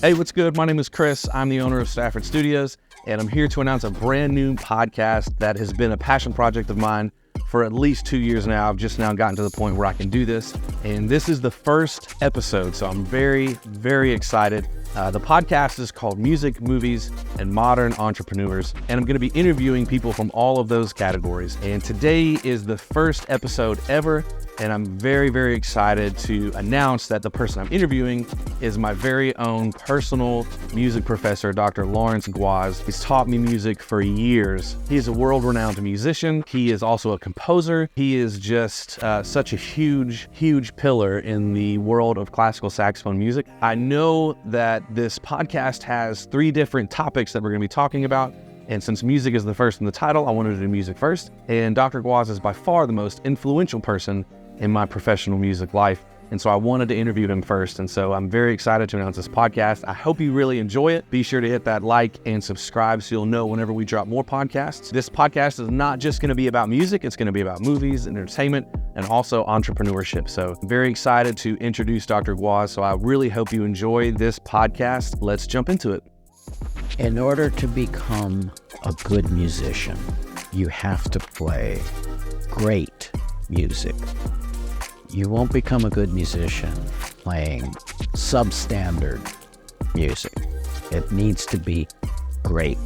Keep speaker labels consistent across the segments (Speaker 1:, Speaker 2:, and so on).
Speaker 1: Hey, what's good? My name is Chris. I'm the owner of Stafford Studios, and I'm here to announce a brand new podcast that has been a passion project of mine for at least 2 years now. I've just now gotten to the point where I can do this, and this is the first episode, so I'm very, very excited. The podcast is called Music, Movies, and Modern Entrepreneurs, and I'm going to be interviewing people from all of those categories. And today is the first episode ever, and I'm very, very excited to announce that the person I'm interviewing is my very own personal music professor, Dr. Lawrence Gwozdz. He's taught me music for years. He is a world-renowned musician. He is also a composer. He is just such a huge, huge pillar in the world of classical saxophone music. I know that this podcast has 3 different topics that we're going to be talking about. And since music is the first in the title, I wanted to do music first. And Dr. Gwozdz is by far the most influential person in my professional music life. And so I wanted to interview him first. And so I'm very excited to announce this podcast. I hope you really enjoy it. Be sure to hit that like and subscribe so you'll know whenever we drop more podcasts. This podcast is not just going to be about music. It's going to be about movies, entertainment, and also entrepreneurship. So I'm very excited to introduce Dr. Gwozdz. So I really hope you enjoy this podcast. Let's jump into it.
Speaker 2: In order to become a good musician, you have to play great music. You won't become a good musician playing substandard music. It needs to be great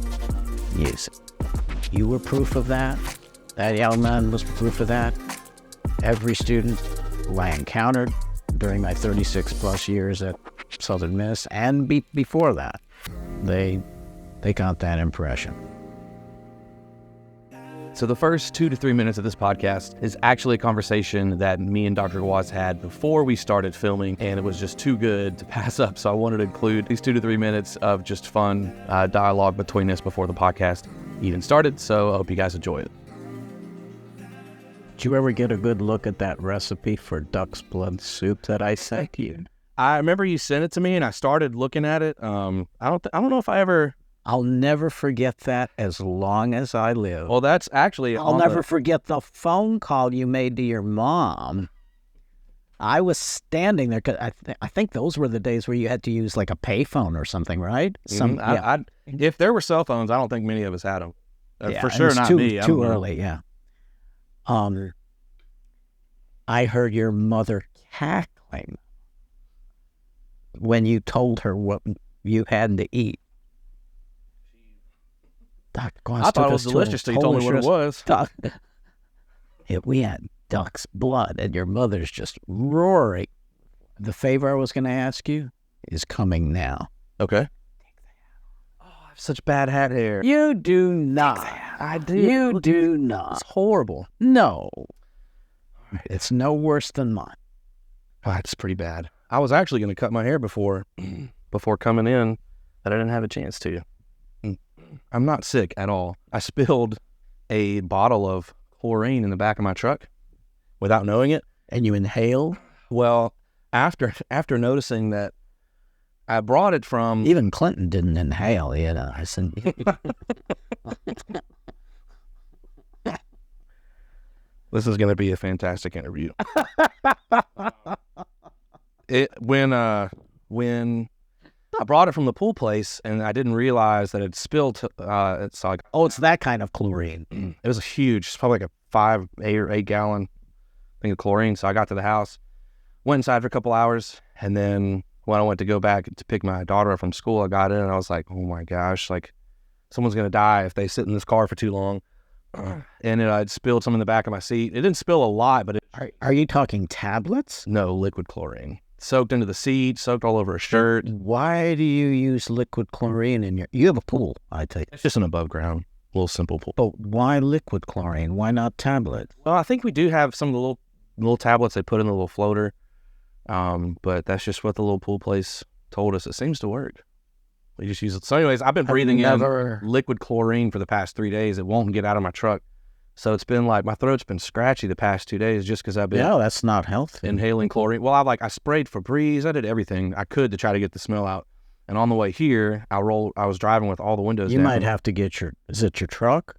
Speaker 2: music. You were proof of that. That young man was proof of that. Every student who I encountered during my 36 plus years at Southern Miss and before that, they got that impression.
Speaker 1: So the first 2 to 3 minutes of this podcast is actually a conversation that me and Dr. Gwozdz had before we started filming, and it was just too good to pass up. So I wanted to include these 2 to 3 minutes of just fun dialogue between us before the podcast even started. So I hope you guys enjoy it.
Speaker 2: Did you ever get a good look at that recipe for duck's blood soup that I sent you?
Speaker 1: I remember you sent it to me, and I started looking at it. I don't know if I ever.
Speaker 2: I'll never forget that as long as I live.
Speaker 1: Well, that's actually.
Speaker 2: I'll never forget the phone call you made to your mom. I was standing there, 'cause I think those were the days where you had to use like a payphone or something, right?
Speaker 1: If there were cell phones, I don't think many of us had them.
Speaker 2: Yeah,
Speaker 1: for sure, not me.
Speaker 2: Too early, yeah. I heard your mother cackling when you told her what you had to eat. Dr. Gwozdz
Speaker 1: I thought it was delicious till you told me what it was.
Speaker 2: We had duck's blood, and your mother's just roaring. The favor I was going to ask you is coming now.
Speaker 1: Okay. Oh, I have such bad hat hair.
Speaker 2: You do not.
Speaker 1: I do.
Speaker 2: You do not.
Speaker 1: It's horrible.
Speaker 2: No. It's no worse than mine.
Speaker 1: Oh, it's pretty bad. I was actually going to cut my hair before coming in, but I didn't have a chance to. I'm not sick at all. I spilled a bottle of chlorine in the back of my truck without knowing it.
Speaker 2: And you inhaled?
Speaker 1: Well, after noticing that I brought it from...
Speaker 2: Even Clinton didn't inhale, I said...
Speaker 1: This is going to be a fantastic interview. When I brought it from the pool place and I didn't realize that it spilled. It's like,
Speaker 2: it's that kind of chlorine.
Speaker 1: It was it's probably like a 8 gallon thing of chlorine. So I got to the house, went inside for a couple hours, and then when I went to go back to pick my daughter up from school, I got in and I was like, oh my gosh, like someone's gonna die if they sit in this car for too long. And I'd spilled some in the back of my seat. It didn't spill a lot, but
Speaker 2: Are you talking tablets?
Speaker 1: No, liquid chlorine. Soaked into the seat, soaked all over a shirt.
Speaker 2: Why do you use liquid chlorine in you have a pool, I take.
Speaker 1: It's just an above ground, little simple pool.
Speaker 2: But why liquid chlorine? Why not tablets?
Speaker 1: Well, I think we do have some of the little tablets they put in the little floater. But that's just what the little pool place told us. It seems to work. We just use it. So anyways, I've been breathing in liquid chlorine for the past 3 days. It won't get out of my truck. So it's been like, my throat's been scratchy the past 2 days just because I've been...
Speaker 2: Yeah, that's not healthy.
Speaker 1: Inhaling chlorine. Well, I sprayed Febreze. I did everything I could to try to get the smell out. And on the way here, I was driving with all the windows down.
Speaker 2: You might have to get is it your truck?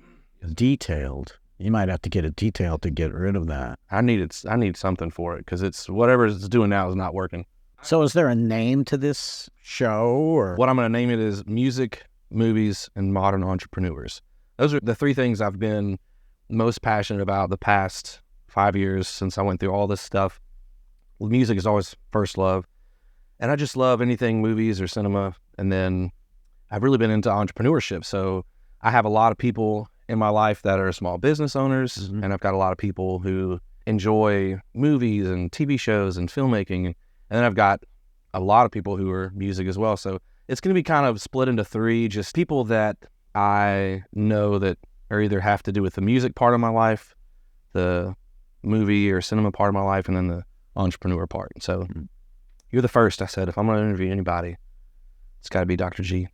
Speaker 2: Detailed. You might have to get it detailed to get rid of that.
Speaker 1: I need something for it because it's whatever it's doing now is not working.
Speaker 2: So is there a name to this show? Or
Speaker 1: What I'm going to name it is Music, Movies, and Modern Entrepreneurs. Those are the three things I've been most passionate about the past 5 years since I went through all this stuff. Music is always first love. And I just love anything movies or cinema. And then I've really been into entrepreneurship. So I have a lot of people in my life that are small business owners.
Speaker 2: Mhm.
Speaker 1: And I've got a lot of people who enjoy movies and TV shows and filmmaking. And then I've got a lot of people who are music as well. So it's going to be kind of split into three, just people that I know that are either have to do with the music part of my life, the movie or cinema part of my life, and then the entrepreneur part. So you're the first. I said, if I'm going to interview anybody, it's got to be Dr. G.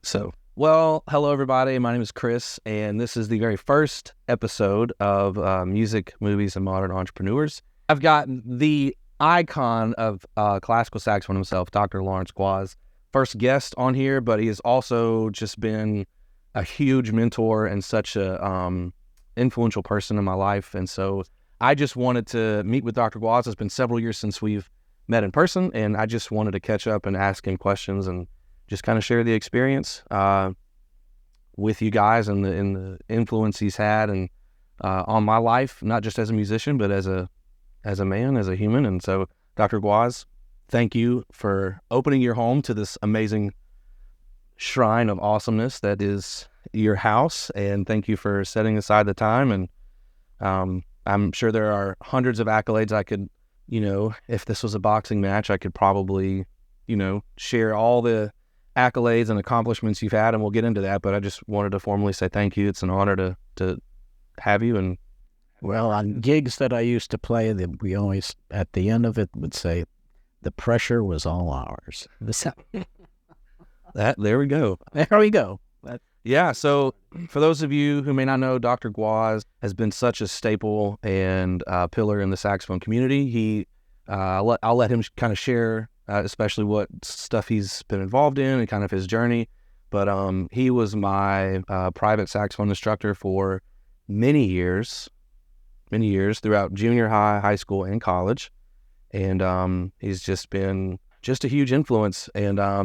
Speaker 1: So, well, hello, everybody. My name is Chris, and this is the very first episode of Music, Movies, and Modern Entrepreneurs. I've got the icon of classical saxophone himself, Dr. Lawrence Gwozdz, first guest on here, but he has also just been a huge mentor and such a influential person in my life. And so I just wanted to meet with Dr. Gwozdz. It's been several years since we've met in person, and I just wanted to catch up and ask him questions and just kind of share the experience with you guys and the influence he's had and on my life, not just as a musician, but as a man, as a human. And so, Dr. Gwozdz, thank you for opening your home to this amazing shrine of awesomeness that is your house, and thank you for setting aside the time. And I'm sure there are hundreds of accolades I could, if this was a boxing match, I could probably, share all the accolades and accomplishments you've had, and we'll get into that. But I just wanted to formally say thank you. It's an honor to have you. And
Speaker 2: well, on gigs that I used to play, we always, at the end of it, would say, the pressure was all ours.
Speaker 1: there we go.
Speaker 2: There we go.
Speaker 1: Yeah, so for those of you who may not know, Dr. Gwozdz has been such a staple and pillar in the saxophone community. I'll let him kind of share, especially what stuff he's been involved in and kind of his journey. But he was my private saxophone instructor for many years throughout junior high, high school, and college. And he's just been just a huge influence. And I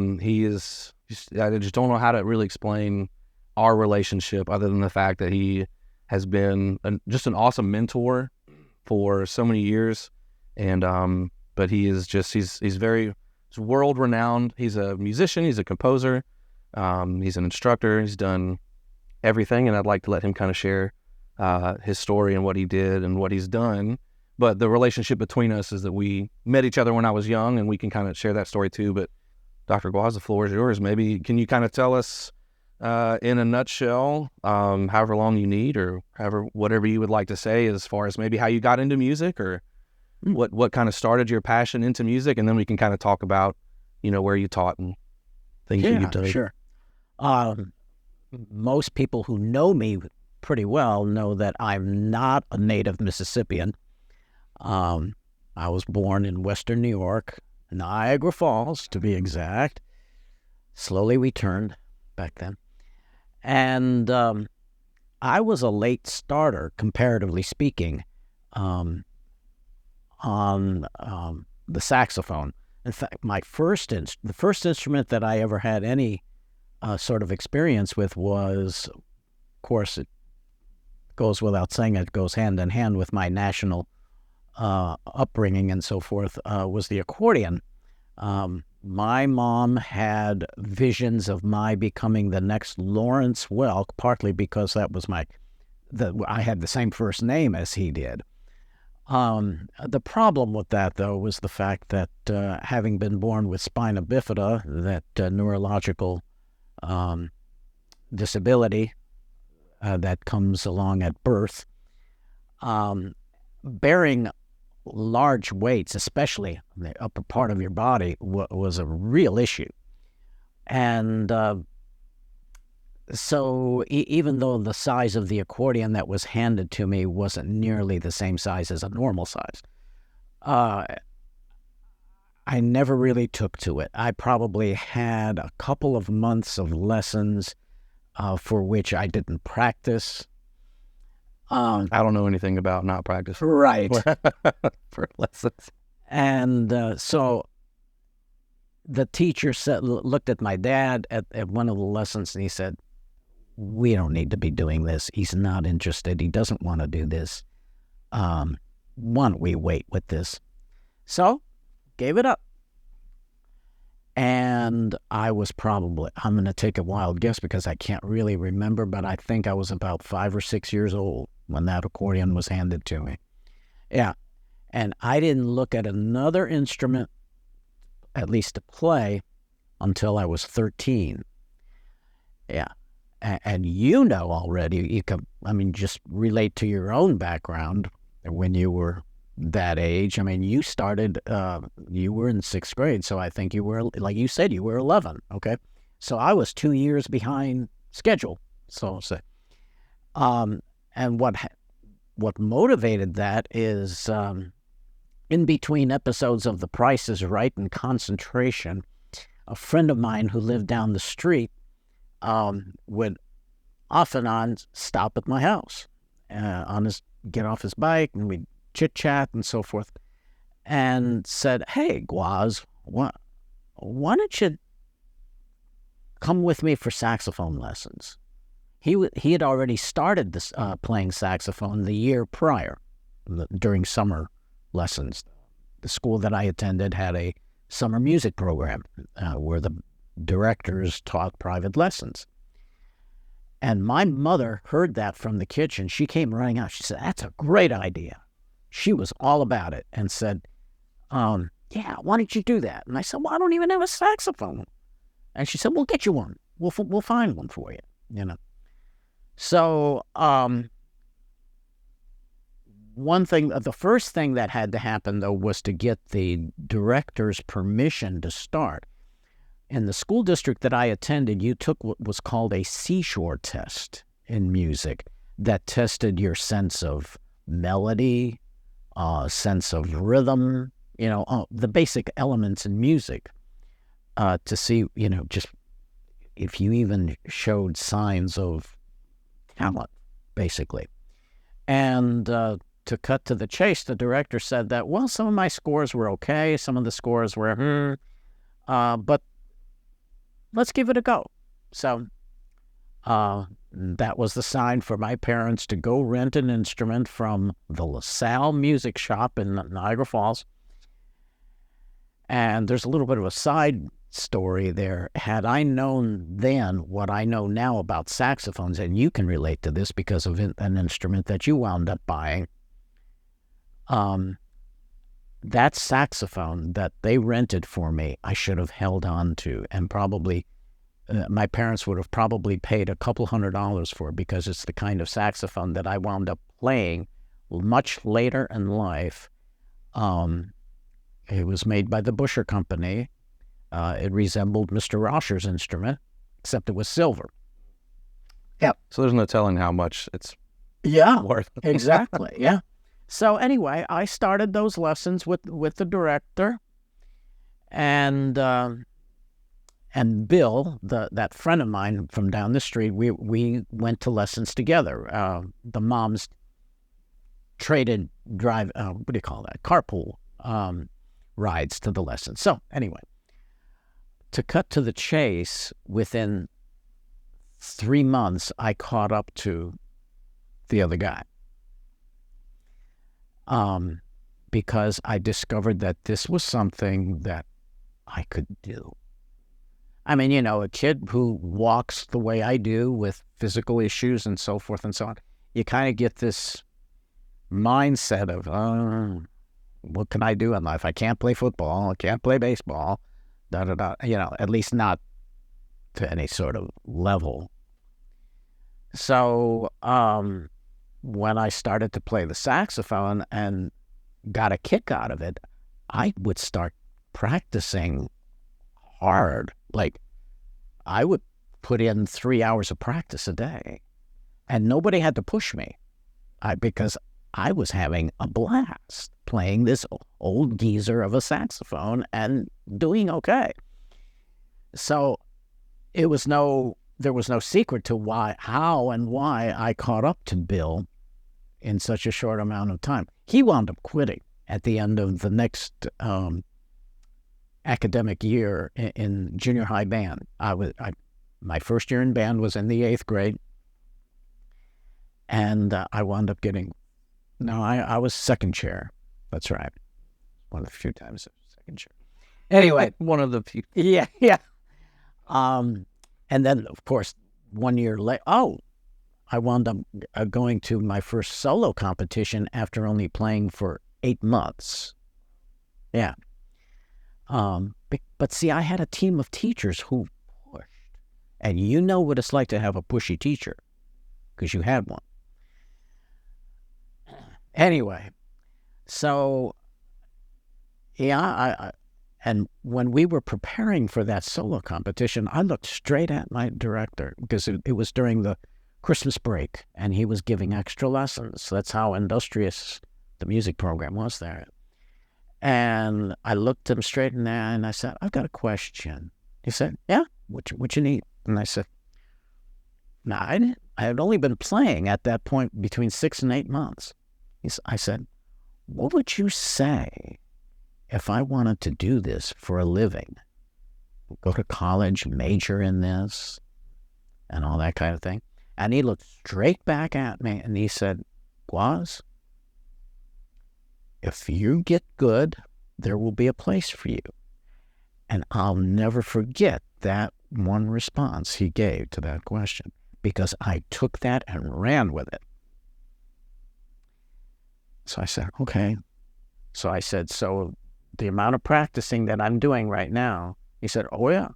Speaker 1: just don't know how to really explain our relationship other than the fact that he has been just an awesome mentor for so many years. And but he's world renowned. He's a musician, he's a composer, he's an instructor, he's done everything, and I'd like to let him kind of share his story and what he did and what he's done. But the relationship between us is that we met each other when I was young, and we can kind of share that story too. But Dr. Gwozdz, the floor is yours. Maybe can you kind of tell us in a nutshell, however long you need, or whatever you would like to say, as far as maybe how you got into music, or what kind of started your passion into music, and then we can kind of talk about, where you taught and things that you've done.
Speaker 2: Sure. Most people who know me pretty well know that I'm not a native Mississippian. I was born in Western New York, Niagara Falls, to be exact. Slowly we turned back then. And I was a late starter, comparatively speaking, on the saxophone. In fact, the first instrument that I ever had any sort of experience with was, of course, it goes without saying, it goes hand in hand with my national upbringing and so forth, was the accordion. My mom had visions of my becoming the next Lawrence Welk, partly because that was I had the same first name as he did. The problem with that, though, was the fact that having been born with spina bifida, that neurological disability that comes along at birth, bearing large weights, especially in the upper part of your body, was a real issue. And so even though the size of the accordion that was handed to me wasn't nearly the same size as a normal size, I never really took to it. I probably had a couple of months of lessons for which I didn't practice.
Speaker 1: I don't know anything about not practicing.
Speaker 2: Right.
Speaker 1: For lessons.
Speaker 2: And so the teacher said, looked at my dad at one of the lessons, and he said, "We don't need to be doing this. He's not interested. He doesn't want to do this. Why don't we wait with this?" So, gave it up. And I was probably, I'm going to take a wild guess because I can't really remember, but I think I was about 5 or 6 years old when that accordion was handed to me. Yeah. And I didn't look at another instrument, at least to play, until I was 13. Yeah. And you know already, you can, I mean, just relate to your own background when you were that age. I mean, you started, you were in 6th grade, so I think you were, like you said, you were 11, okay? So I was 2 years behind schedule, so to say. And what motivated that is, in between episodes of The Price is Right and Concentration, a friend of mine who lived down the street would off and on stop at my house, get off his bike, and we'd chit-chat and so forth, and said, "Hey, Gwozdz, why don't you come with me for saxophone lessons?" He had already started this playing saxophone the year prior, during summer lessons. The school that I attended had a summer music program where the directors taught private lessons. And my mother heard that from the kitchen. She came running out. She said, "That's a great idea." She was all about it and said, "Yeah, why don't you do that?" And I said, "Well, I don't even have a saxophone." And she said, "We'll get you one. We'll find one for you, you know." So the first thing that had to happen, though, was to get the director's permission to start. In the school district that I attended, you took what was called a seashore test in music that tested your sense of melody, sense of rhythm, the basic elements in music, to see, just if you even showed signs of talent, basically. And to cut to the chase, the director said that, well, some of my scores were okay, some of the scores were, but let's give it a go. So that was the sign for my parents to go rent an instrument from the LaSalle Music Shop in Niagara Falls. And there's a little bit of a side story there. Had I known then what I know now about saxophones, and you can relate to this because of an instrument that you wound up buying, that saxophone that they rented for me, I should have held on to, and probably my parents would have probably paid a couple $100 for it, because it's the kind of saxophone that I wound up playing much later in life. It was made by the Busher Company. It resembled Mr. Rauscher's instrument, except it was silver. Yeah.
Speaker 1: So there's no telling how much it's worth.
Speaker 2: Exactly. Yeah. So anyway, I started those lessons with the director, and Bill, that friend of mine from down the street. We went to lessons together. The moms traded carpool rides to the lessons. So anyway, to cut to the chase, within 3 months, I caught up to the other guy. Because I discovered that this was something that I could do. I mean, a kid who walks the way I do with physical issues and so forth and so on, you kind of get this mindset of, what can I do in life? I can't play football. I can't play baseball. At least not to any sort of level. So, when I started to play the saxophone and got a kick out of it, I would start practicing hard. Like, I would put in 3 hours of practice a day, and nobody had to push me, because I was having a blast playing this old geezer of a saxophone and doing okay. So there was no secret to how and why I caught up to Bill in such a short amount of time. He wound up quitting at the end of the next academic year in junior high band. My first year in band was in the 8th grade, and I wound up getting. No, I was second chair. That's right. One of the few times second chair. Anyway,
Speaker 1: One of the few.
Speaker 2: yeah. And then, of course, 1 year later, I wound up going to my first solo competition after only playing for 8 months. Yeah. But see, I had a team of teachers who pushed. And you know what it's like to have a pushy teacher, because you had one. Anyway, so, yeah, and when we were preparing for that solo competition, I looked straight at my director, because it was during the Christmas break, and he was giving extra lessons. That's how industrious the music program was there. And I looked him straight in the eye, and I said, "I've got a question." He said, "Yeah, what you need?" And I said, "No, I had only been playing at that point between 6 and 8 months." I said, "What would you say if I wanted to do this for a living? Go to college, major in this, and all that kind of thing?" And he looked straight back at me, and he said, "Gwozdz, if you get good, there will be a place for you." And I'll never forget that one response he gave to that question, because I took that and ran with it. So I said, "Okay." So I said, "So the amount of practicing that I'm doing right now," he said, "Oh yeah,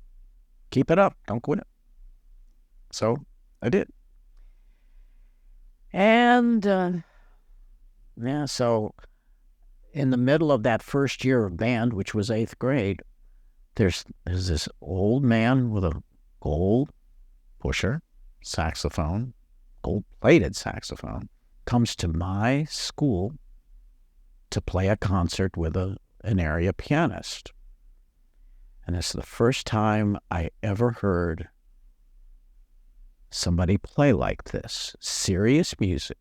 Speaker 2: keep it up, don't quit." So I did. And yeah, so in the middle of that first year of band, which was 8th grade, there's this old man with a gold pusher saxophone, gold-plated saxophone, comes to my school to play a concert with an area pianist. And it's the first time I ever heard somebody play like this, serious music.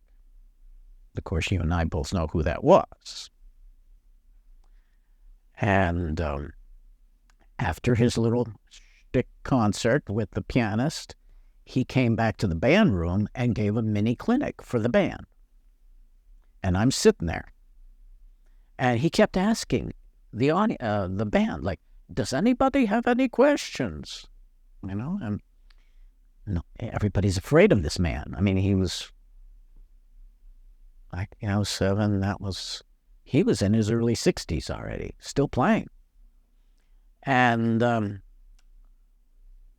Speaker 2: Of course, you and I both know who that was. And after his little shtick concert with the pianist, he came back to the band room and gave a mini clinic for the band. And I'm sitting there. And he kept asking the band, like, "Does anybody have any questions?" You know, and no, everybody's afraid of this man. I mean, he was like, 7, he was in his early 60s already, still playing. And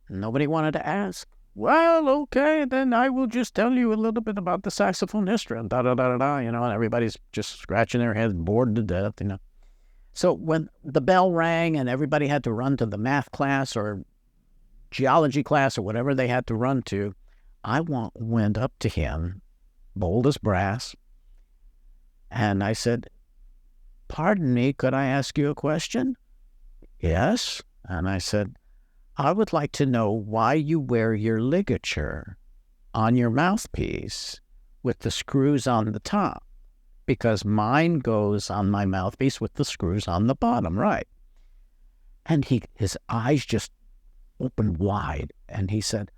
Speaker 2: nobody wanted to ask. "Well, okay, then I will just tell you a little bit about the saxophonist," and da-da-da-da-da, and everybody's just scratching their heads, bored to death, So when the bell rang and everybody had to run to the math class or geology class or whatever they had to run to, I went up to him, bold as brass, and I said, "Pardon me, could I ask you a question?" "Yes." And I said, "I would like to know why you wear your ligature on your mouthpiece with the screws on the top, because mine goes on my mouthpiece with the screws on the bottom, right?" And his eyes just opened wide, and he said,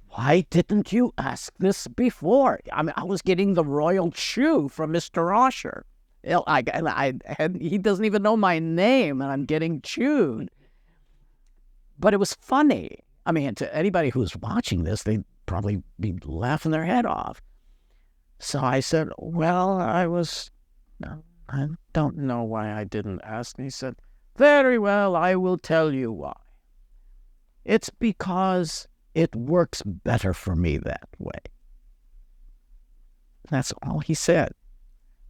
Speaker 2: "Why didn't you ask this before?" I mean, I was getting the royal chew from Mr. Osher. He doesn't even know my name, and I'm getting chewed. But it was funny. I mean, to anybody who's watching this, they'd probably be laughing their head off. So I said, "Well, I don't know why I didn't ask." And he said, "Very well, I will tell you why. It's because it works better for me that way." That's all he said.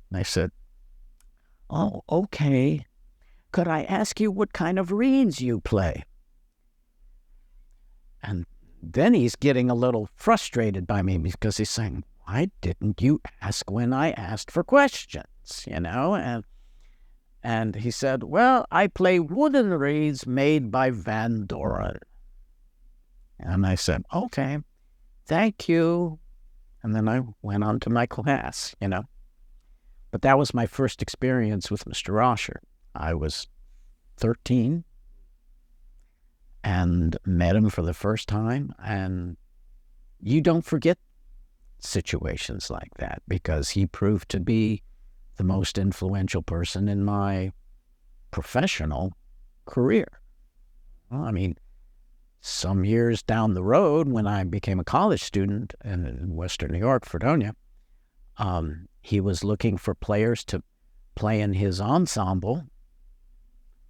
Speaker 2: And I said, "Oh, okay. Could I ask you what kind of reeds you play?" And then he's getting a little frustrated by me, because he's saying, "Why didn't you ask when I asked for questions?" And he said, "Well, I play wooden reeds made by Van Doren." And I said, "Okay, thank you." And then I went on to my class, But that was my first experience with Mr. Osher. I was 13, and met him for the first time. And you don't forget situations like that, because he proved to be the most influential person in my professional career. Well, I mean, some years down the road, when I became a college student in Western New York, Fredonia, he was looking for players to play in his ensemble,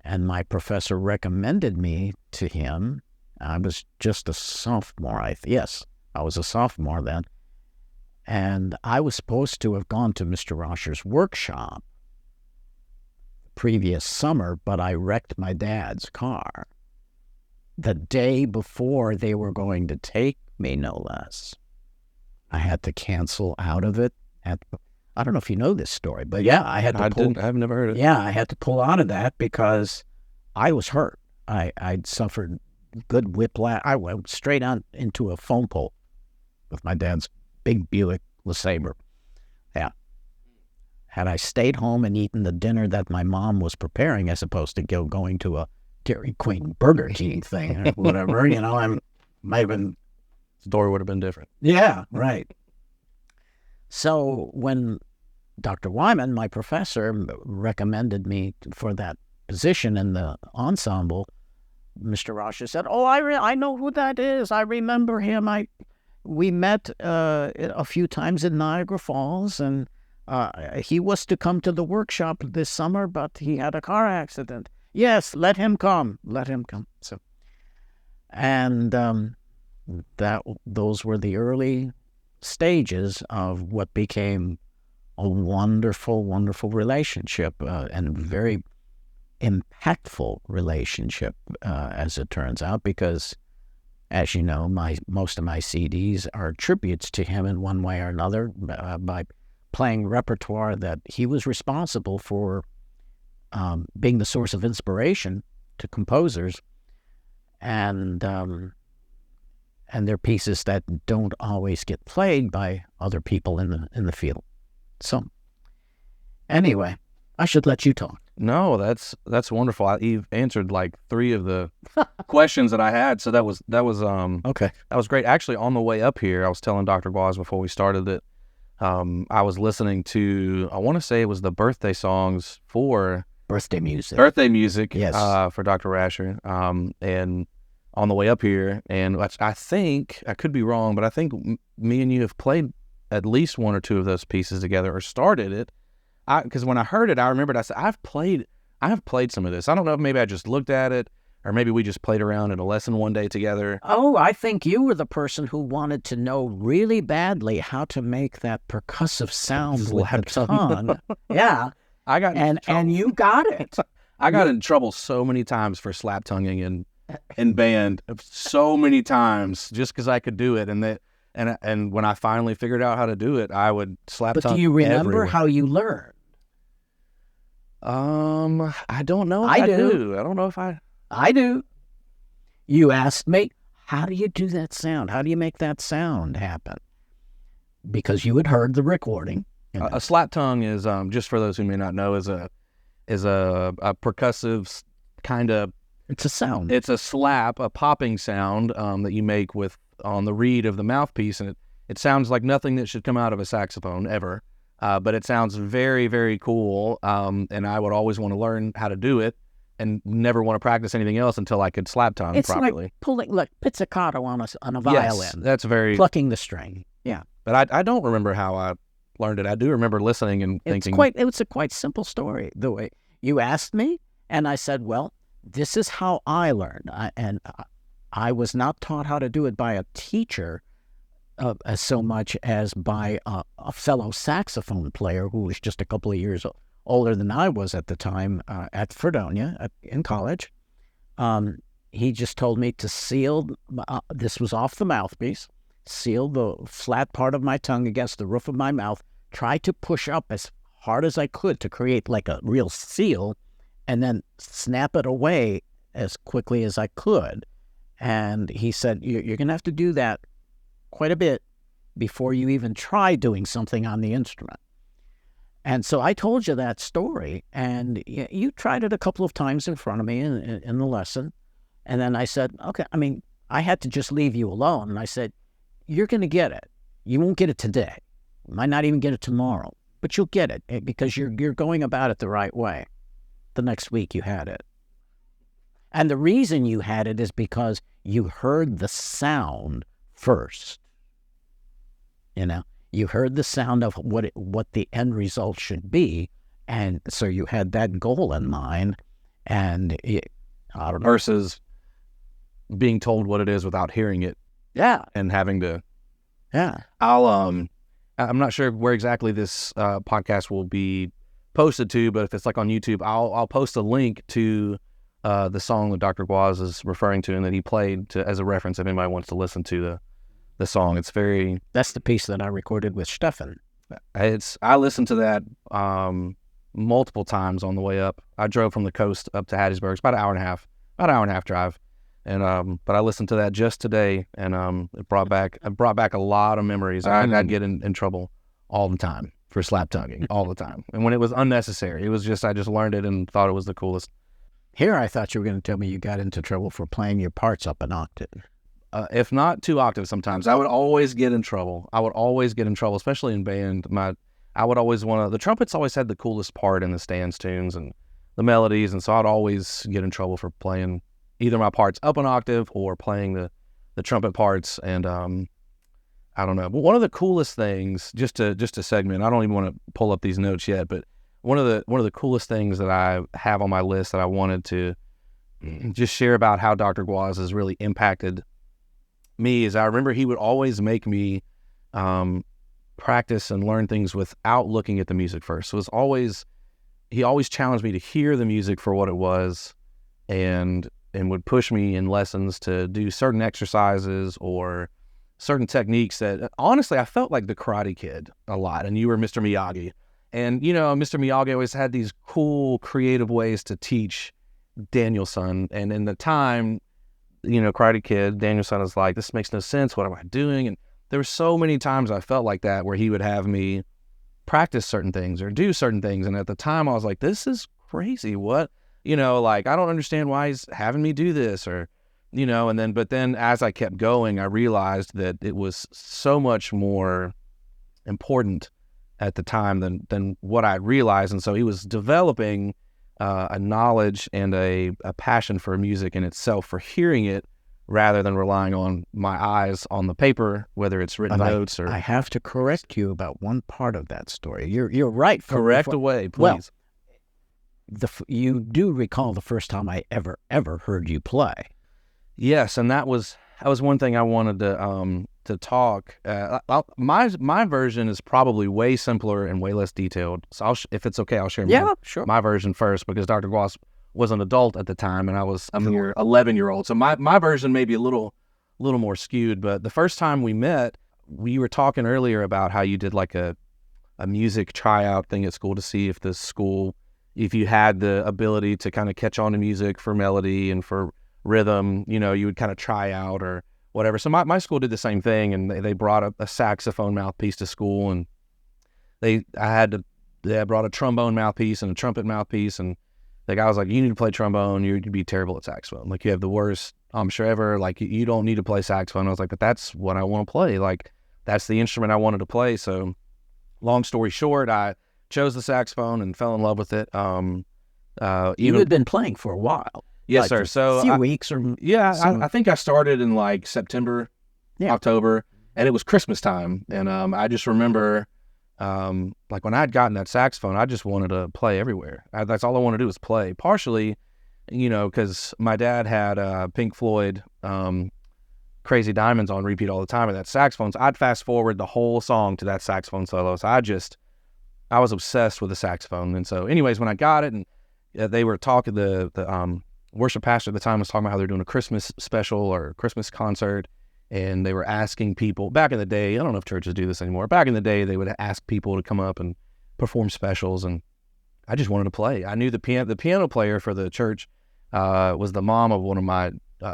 Speaker 2: and my professor recommended me to him. I was just a sophomore. Yes, I was a sophomore then. And I was supposed to have gone to Mr. Roscher's workshop the previous summer, but I wrecked my dad's car the day before they were going to take me, no less. I had to cancel out of it. I don't know if you know this story, but yeah, I had to
Speaker 1: I've never heard of it.
Speaker 2: Yeah, I had to pull out of that because I was hurt. I'd suffered good whiplash. I went straight on into a phone pole with my dad's big Buick LeSabre. Yeah. Had I stayed home and eaten the dinner that my mom was preparing, as opposed to going to a Dairy Queen Burger King thing or whatever, I might have been...
Speaker 1: Story would have been different.
Speaker 2: Yeah, right. So when Dr. Wyman, my professor, recommended me for that position in the ensemble, Mr. Roscher said, "Oh, I know who that is. I remember him. We met a few times in Niagara Falls, and he was to come to the workshop this summer, but he had a car accident. Yes, let him come. Let him come." So, and those were the early stages of what became a wonderful, wonderful relationship, and very impactful relationship, as it turns out, because, as you know, most of my CDs are tributes to him in one way or another, by playing repertoire that he was responsible for being the source of inspiration to composers, and they're pieces that don't always get played by other people in the field. So, anyway, I should let you talk.
Speaker 1: No, that's wonderful. You've answered like 3 of the questions that I had, so that was
Speaker 2: Okay.
Speaker 1: That was great. Actually, on the way up here, I was telling Dr. Gwozdz before we started that I was listening to, I want to say it was the birthday songs for
Speaker 2: Birthday music.
Speaker 1: Yes. For Dr. Rascher. And on the way up here, and I think, I could be wrong, but I think me and you have played at least 1 or 2 of those pieces together, or started it. Because when I heard it, I remembered, I said, I have played some of this. I don't know if maybe I just looked at it, or maybe we just played around in a lesson one day together.
Speaker 2: Oh, I think you were the person who wanted to know really badly how to make that percussive sound with the tongue. Yeah. And you got it.
Speaker 1: I got in trouble so many times for slap tonguing in band, so many times, just because I could do it. And when I finally figured out how to do it, I would slap tongue.
Speaker 2: But do you remember
Speaker 1: everywhere.
Speaker 2: how you learned?
Speaker 1: I don't know if
Speaker 2: I do.
Speaker 1: I don't know if
Speaker 2: I do. You asked me, how do you do that sound? How do you make that sound happen? Because you had heard the recording.
Speaker 1: A slap tongue is, just for those who may not know, is a percussive kind of...
Speaker 2: It's a sound.
Speaker 1: It's a slap, a popping sound that you make on the reed of the mouthpiece, and it sounds like nothing that should come out of a saxophone ever, but it sounds very, very cool, and I would always want to learn how to do it and never want to practice anything else until I could slap tongue properly.
Speaker 2: It's like pulling, like pizzicato on a violin.
Speaker 1: Yes, that's very...
Speaker 2: Plucking the string, yeah.
Speaker 1: But I don't remember how I learned it. I do remember listening and thinking...
Speaker 2: It was a quite simple story, the way you asked me, and I said, well, this is how I learned, I was not taught how to do it by a teacher so much as by a fellow saxophone player who was just a couple of years older than I was at the time at Fredonia in college. He just told me to seal, this was off the mouthpiece, seal the flat part of my tongue against the roof of my mouth, try to push up as hard as I could to create like a real seal, and then snap it away as quickly as I could. And he said, you're going to have to do that quite a bit before you even try doing something on the instrument. And so I told you that story, and you tried it a couple of times in front of me in the lesson, And then I said, okay, I mean, I had to just leave you alone. And I said, you're going to get it. You won't get it today. You might not even get it tomorrow, but you'll get it because you're going about it the right way. The next week you had it. And the reason you had it is because you heard the sound first. You know, you heard the sound of what the end result should be. And so you had that goal in mind. And I don't know.
Speaker 1: Versus being told what it is without hearing it.
Speaker 2: Yeah.
Speaker 1: And having to.
Speaker 2: Yeah.
Speaker 1: I'm not sure where exactly this podcast will be posted to, but if it's like on YouTube, I'll post a link to the song that Dr. Gwozdz is referring to and that he played as a reference if anybody wants to listen to the song. It's very...
Speaker 2: That's the piece that I recorded with Stefan.
Speaker 1: I listened to that multiple times on the way up. I drove from the coast up to Hattiesburg. It's about an hour and a half drive. And but I listened to that just today, and it brought back a lot of memories. I'd get in trouble all the time for slap tonguing all the time, and when it was unnecessary, it was just I just learned it and thought it was the coolest.
Speaker 2: Here, I thought you were going to tell me you got into trouble for playing your parts up an octave.
Speaker 1: If not 2 octaves, sometimes I would always get in trouble. Especially in band. I would always the trumpets always had the coolest part in the stands tunes and the melodies, and so I'd always get in trouble for playing either my parts up an octave or playing the trumpet parts. And I don't know. But one of the coolest things, just a segment, I don't even want to pull up these notes yet, but one of the coolest things that I have on my list that I wanted to just share about how Dr. Gwozdz has really impacted me is I remember he would always make me practice and learn things without looking at the music first. So he always challenged me to hear the music for what it was, and would push me in lessons to do certain exercises or certain techniques that, honestly, I felt like the Karate Kid a lot, and you were Mr. Miyagi. And, you know, Mr. Miyagi always had these cool, creative ways to teach Daniel-san. And in the time, you know, Karate Kid, Daniel-san was like, this makes no sense. What am I doing? And there were so many times I felt like that where he would have me practice certain things or do certain things. And at the time, I was like, this is crazy. What? You know, like, I don't understand why he's having me do this, or, you know, but then as I kept going, I realized that it was so much more important at the time than what I realized. And so he was developing a knowledge and a passion for music in itself, for hearing it, rather than relying on my eyes on the paper, whether it's written notes or...
Speaker 2: I have to correct you about one part of that story. You're right.
Speaker 1: Correct away, please.
Speaker 2: Well, you do recall the first time I ever heard you play.
Speaker 1: Yes, and that was one thing I wanted to talk. My version is probably way simpler and way less detailed. So if it's okay, I'll share my version first, because Dr. Gwozdz was an adult at the time, and I was a 11-year-old. So my version may be a little more skewed. But the first time we met, we were talking earlier about how you did like a music tryout thing at school to see if you had the ability to kind of catch on to music for melody and for rhythm, you know, you would kind of try out or whatever. So my school did the same thing, and they brought a saxophone mouthpiece to school, and they brought a trombone mouthpiece and a trumpet mouthpiece, and the guy was like, you need to play trombone, you'd be terrible at saxophone. Like, you have the worst sure ever, like, you don't need to play saxophone. I was like, but that's what I want to play. Like, that's the instrument I wanted to play. So long story short, I chose the saxophone and fell in love with it.
Speaker 2: You had been playing for a while.
Speaker 1: Yes,
Speaker 2: like
Speaker 1: sir. So
Speaker 2: a few weeks or...
Speaker 1: Yeah, I think I started in like September, October, and it was Christmas time. And I just remember, like, when I had gotten that saxophone, I just wanted to play everywhere. That's all I wanted to do was play. Partially, you know, because my dad had Pink Floyd, Crazy Diamonds on repeat all the time with that saxophone. So I'd fast forward the whole song to that saxophone solo. So I was obsessed with the saxophone. And so anyways, when I got it, and they were talking, the worship pastor at the time was talking about how they're doing a Christmas special or Christmas concert, and they were asking people, back in the day, I don't know if churches do this anymore, back in the day, they would ask people to come up and perform specials, and I just wanted to play. I knew the piano player for the church was the mom of one of my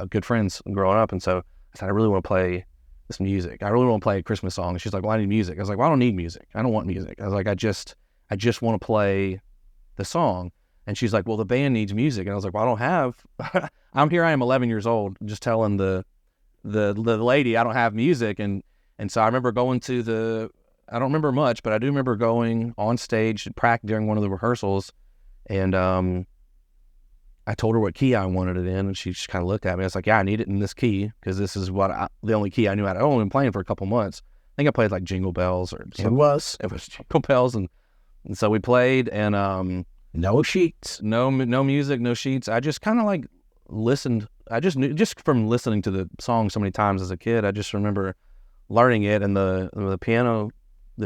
Speaker 1: good friends growing up, and so I said, I really want to play this music. I really want to play a Christmas song. And she's like, well, I need music. I was like, well, I don't need music. I don't want music. I was like, I just want to play the song. And she's like, well, the band needs music. And I was like, well, I don't have, I am 11 years old, just telling the lady I don't have music. And so I remember going to I don't remember much, but I do remember going on stage to practice during one of the rehearsals. And I told her what key I wanted it in, and she just kind of looked at me. I was like, yeah, I need it in this key, because this is the only key I knew. I'd only been playing for a couple months. I think I played like Jingle Bells or something. It was Jingle Bells. And so we played, and
Speaker 2: no sheets.
Speaker 1: No music, no sheets. I just kind of like listened. I just knew, just from listening to the song so many times as a kid, I just remember learning it. And the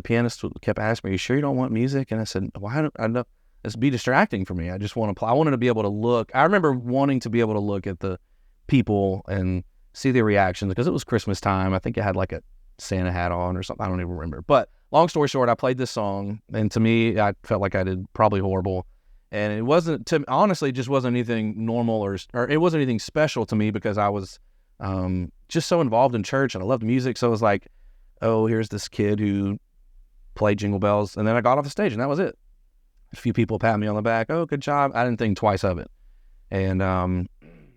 Speaker 1: pianist kept asking me, you sure you don't want music? And I said, why don't I know? It's be distracting for me. I just want to play. I wanted to be able to look. I remember wanting to be able to look at the people and see their reactions, because it was Christmas time. I think it had like a Santa hat on or something. I don't even remember. But long story short, I played this song, and to me, I felt like I did probably horrible. And it wasn't, honestly, it just wasn't anything normal or it wasn't anything special to me, because I was just so involved in church and I loved music. So it was like, oh, here's this kid who played Jingle Bells. And then I got off the stage, and that was it. A few people pat me on the back. Oh, good job. I didn't think twice of it. And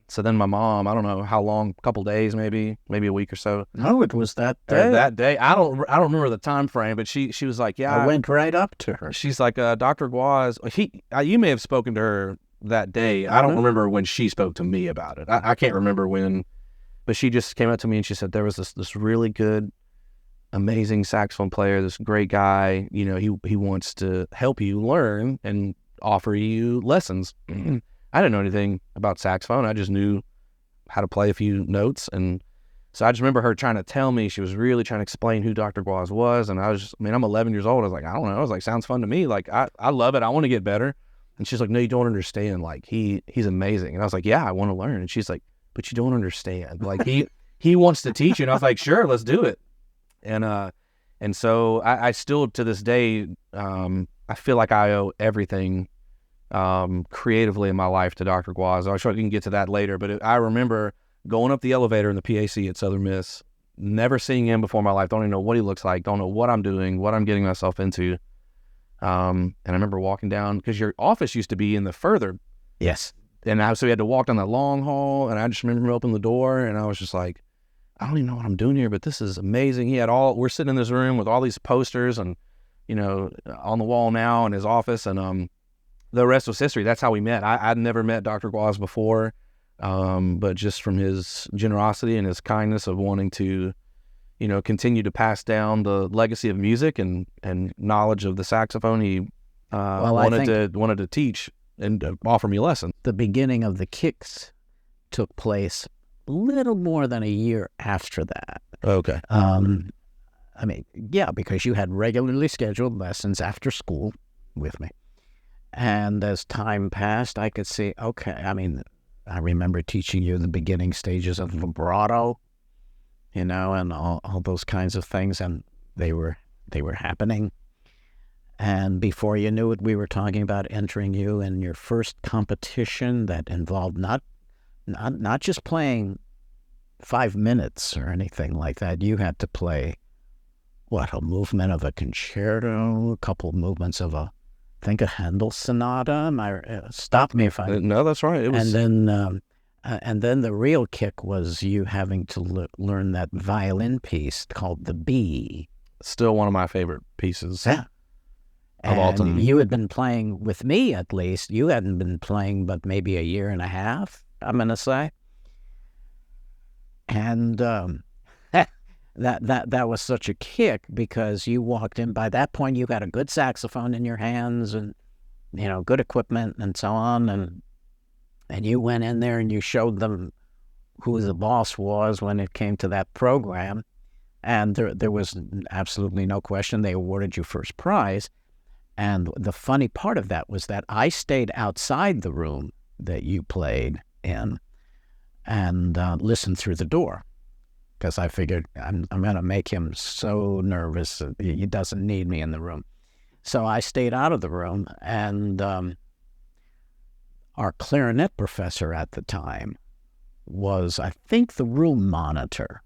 Speaker 1: so then my mom, I don't know how long, a couple days, maybe a week or so.
Speaker 2: No, it was that day.
Speaker 1: That day. I don't remember the time frame, but she was like, yeah.
Speaker 2: I went right up to her.
Speaker 1: She's like, Dr. Gwozdz, you may have spoken to her that day. I don't remember when she spoke to me about it. I can't remember when, but she just came up to me and she said, there was this really good, amazing saxophone player, this great guy, you know, he wants to help you learn and offer you lessons. I didn't know anything about saxophone. I just knew how to play a few notes. And so I just remember her trying to tell me, she was really trying to explain who Dr. Gwozdz was. And I'm 11 years old. I was like, I don't know. I was like, sounds fun to me. Like, I love it. I want to get better. And she's like, no, you don't understand. Like, he's amazing. And I was like, yeah, I want to learn. And she's like, but you don't understand. Like, he wants to teach you. And I was like, sure, let's do it. And so I still, to this day, I feel like I owe everything creatively in my life to Dr. Gwozdz. I'm sure we can get to that later, but I remember going up the elevator in the PAC at Southern Miss, never seeing him before in my life, don't even know what he looks like, don't know what I'm doing, what I'm getting myself into. And I remember walking down, because your office used to be in the further.
Speaker 2: Yes.
Speaker 1: And so we had to walk down that long hall, and I just remember opening the door, and I was just like, I don't even know what I'm doing here, but this is amazing. We're sitting in this room with all these posters and, you know, on the wall now in his office, and the rest was history. That's how we met. I'd never met Dr. Gwozdz before, but just from his generosity and his kindness of wanting to, you know, continue to pass down the legacy of music and knowledge of the saxophone, he wanted to teach and offer me a lesson.
Speaker 2: The beginning of the Kicks took place a little more than a year after that.
Speaker 1: Okay.
Speaker 2: I mean, yeah, because you had regularly scheduled lessons after school with me. And as time passed, I could see, okay, I mean, I remember teaching you the beginning stages of vibrato, you know, and all those kinds of things, and they were happening. And before you knew it, we were talking about entering you in your first competition that involved not just playing 5 minutes or anything like that. You had to play, a movement of a concerto, a couple of movements of a Handel sonata. Stop me if I...
Speaker 1: No, that's right. It was...
Speaker 2: And then the real kick was you having to learn that violin piece called the B.
Speaker 1: Still one of my favorite pieces.
Speaker 2: Yeah.
Speaker 1: Of all time.
Speaker 2: You had been playing with me, at least. You hadn't been playing but maybe a year and a half, I'm going to say. And that was such a kick, because you walked in. By that point, you got a good saxophone in your hands and, you know, good equipment and so on. And you went in there and you showed them who the boss was when it came to that program. And there was absolutely no question. They awarded you first prize. And the funny part of that was that I stayed outside the room that you played in and listened through the door, because I figured I'm going to make him so nervous that he doesn't need me in the room. So I stayed out of the room, and our clarinet professor at the time was, I think, the room monitor.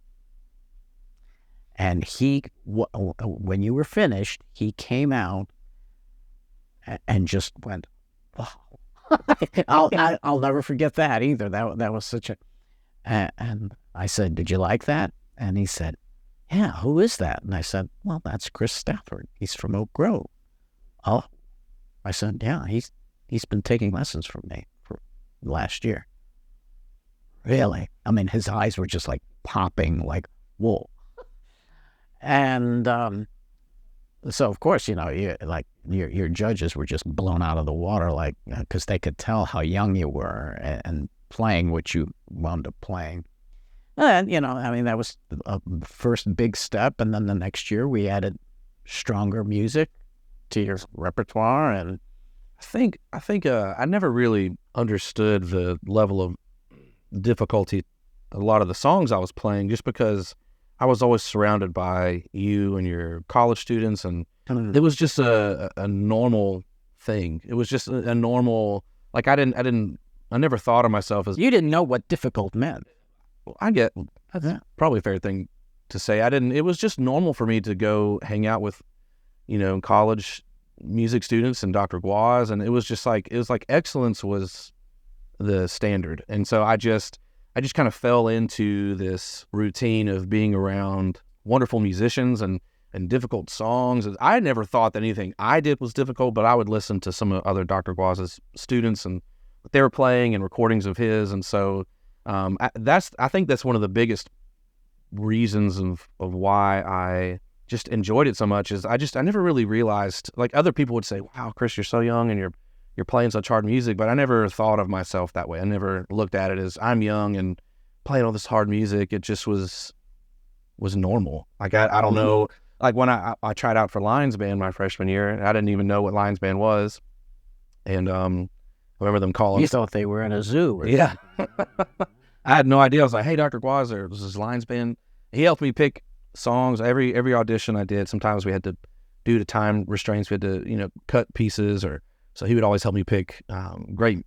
Speaker 2: And he, when you were finished, he came out and just went, wow. I'll never forget that either. That was such a. And I said, "Did you like that?" And he said, "Yeah, who is that?" And I said, "Well, that's Chris Stafford. He's from Oak Grove." Oh, I said, "Yeah, he's been taking lessons from me for last year." Really? I mean, his eyes were just like popping, like, whoa. And so, of course, your judges were just blown out of the water, like, because they could tell how young you were and playing what you wound up playing. And, I mean, that was a first big step. And then the next year we added stronger music to your repertoire. And
Speaker 1: I think I never really understood the level of difficulty a lot of the songs I was playing, just because I was always surrounded by you and your college students, and it was just a normal thing. It was just a normal, like, I never thought of myself as,
Speaker 2: you didn't know what difficult meant.
Speaker 1: That's probably a fair thing to say. It was just normal for me to go hang out with, college music students and Dr. Gwozdz, and it was like excellence was the standard. And so I just kind of fell into this routine of being around wonderful musicians and difficult songs. I never thought that anything I did was difficult, but I would listen to some of other Dr. Gwozdz's students and what they were playing and recordings of his. And so I think that's one of the biggest reasons of why I just enjoyed it so much, is I never really realized, like, other people would say, "Wow, Chris, you're so young and you're playing such hard music," but I never thought of myself that way. I never looked at it as I'm young and playing all this hard music. It just was normal. Like, I don't know, like when I tried out for Lions Band my freshman year, I didn't even know what Lions Band was. And I remember them calling.
Speaker 2: You thought they were in a zoo.
Speaker 1: Yeah. I had no idea. I was like, "Hey, Dr. Gwozdz, this is Lions Band." He helped me pick songs. Every audition I did, sometimes we had to, due to time restraints, we had to, cut pieces, so he would always help me pick great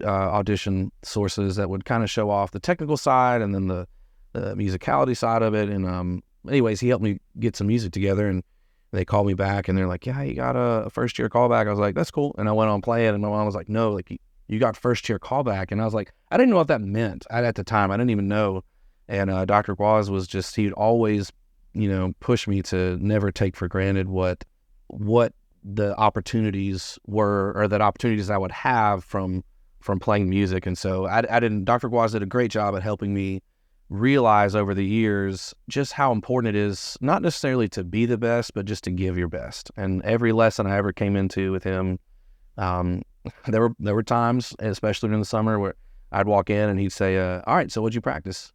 Speaker 1: audition sources that would kind of show off the technical side and then the musicality side of it. And anyways, he helped me get some music together, and they called me back and they're like, "Yeah, you got a first year callback." I was like, "That's cool." And I went on playing, and my mom was like, "No, like, you got first year callback." And I was like, I didn't know what that meant at the time. I didn't even know. And Dr. Gwozdz was just, he'd always, push me to never take for granted what the opportunities were, or that opportunities I would have from playing music. And so Dr. Gwozdz did a great job at helping me realize over the years just how important it is, not necessarily to be the best, but just to give your best. And every lesson I ever came into with him, there were times, especially in the summer, where I'd walk in and he'd say, "All right, so what'd you practice?"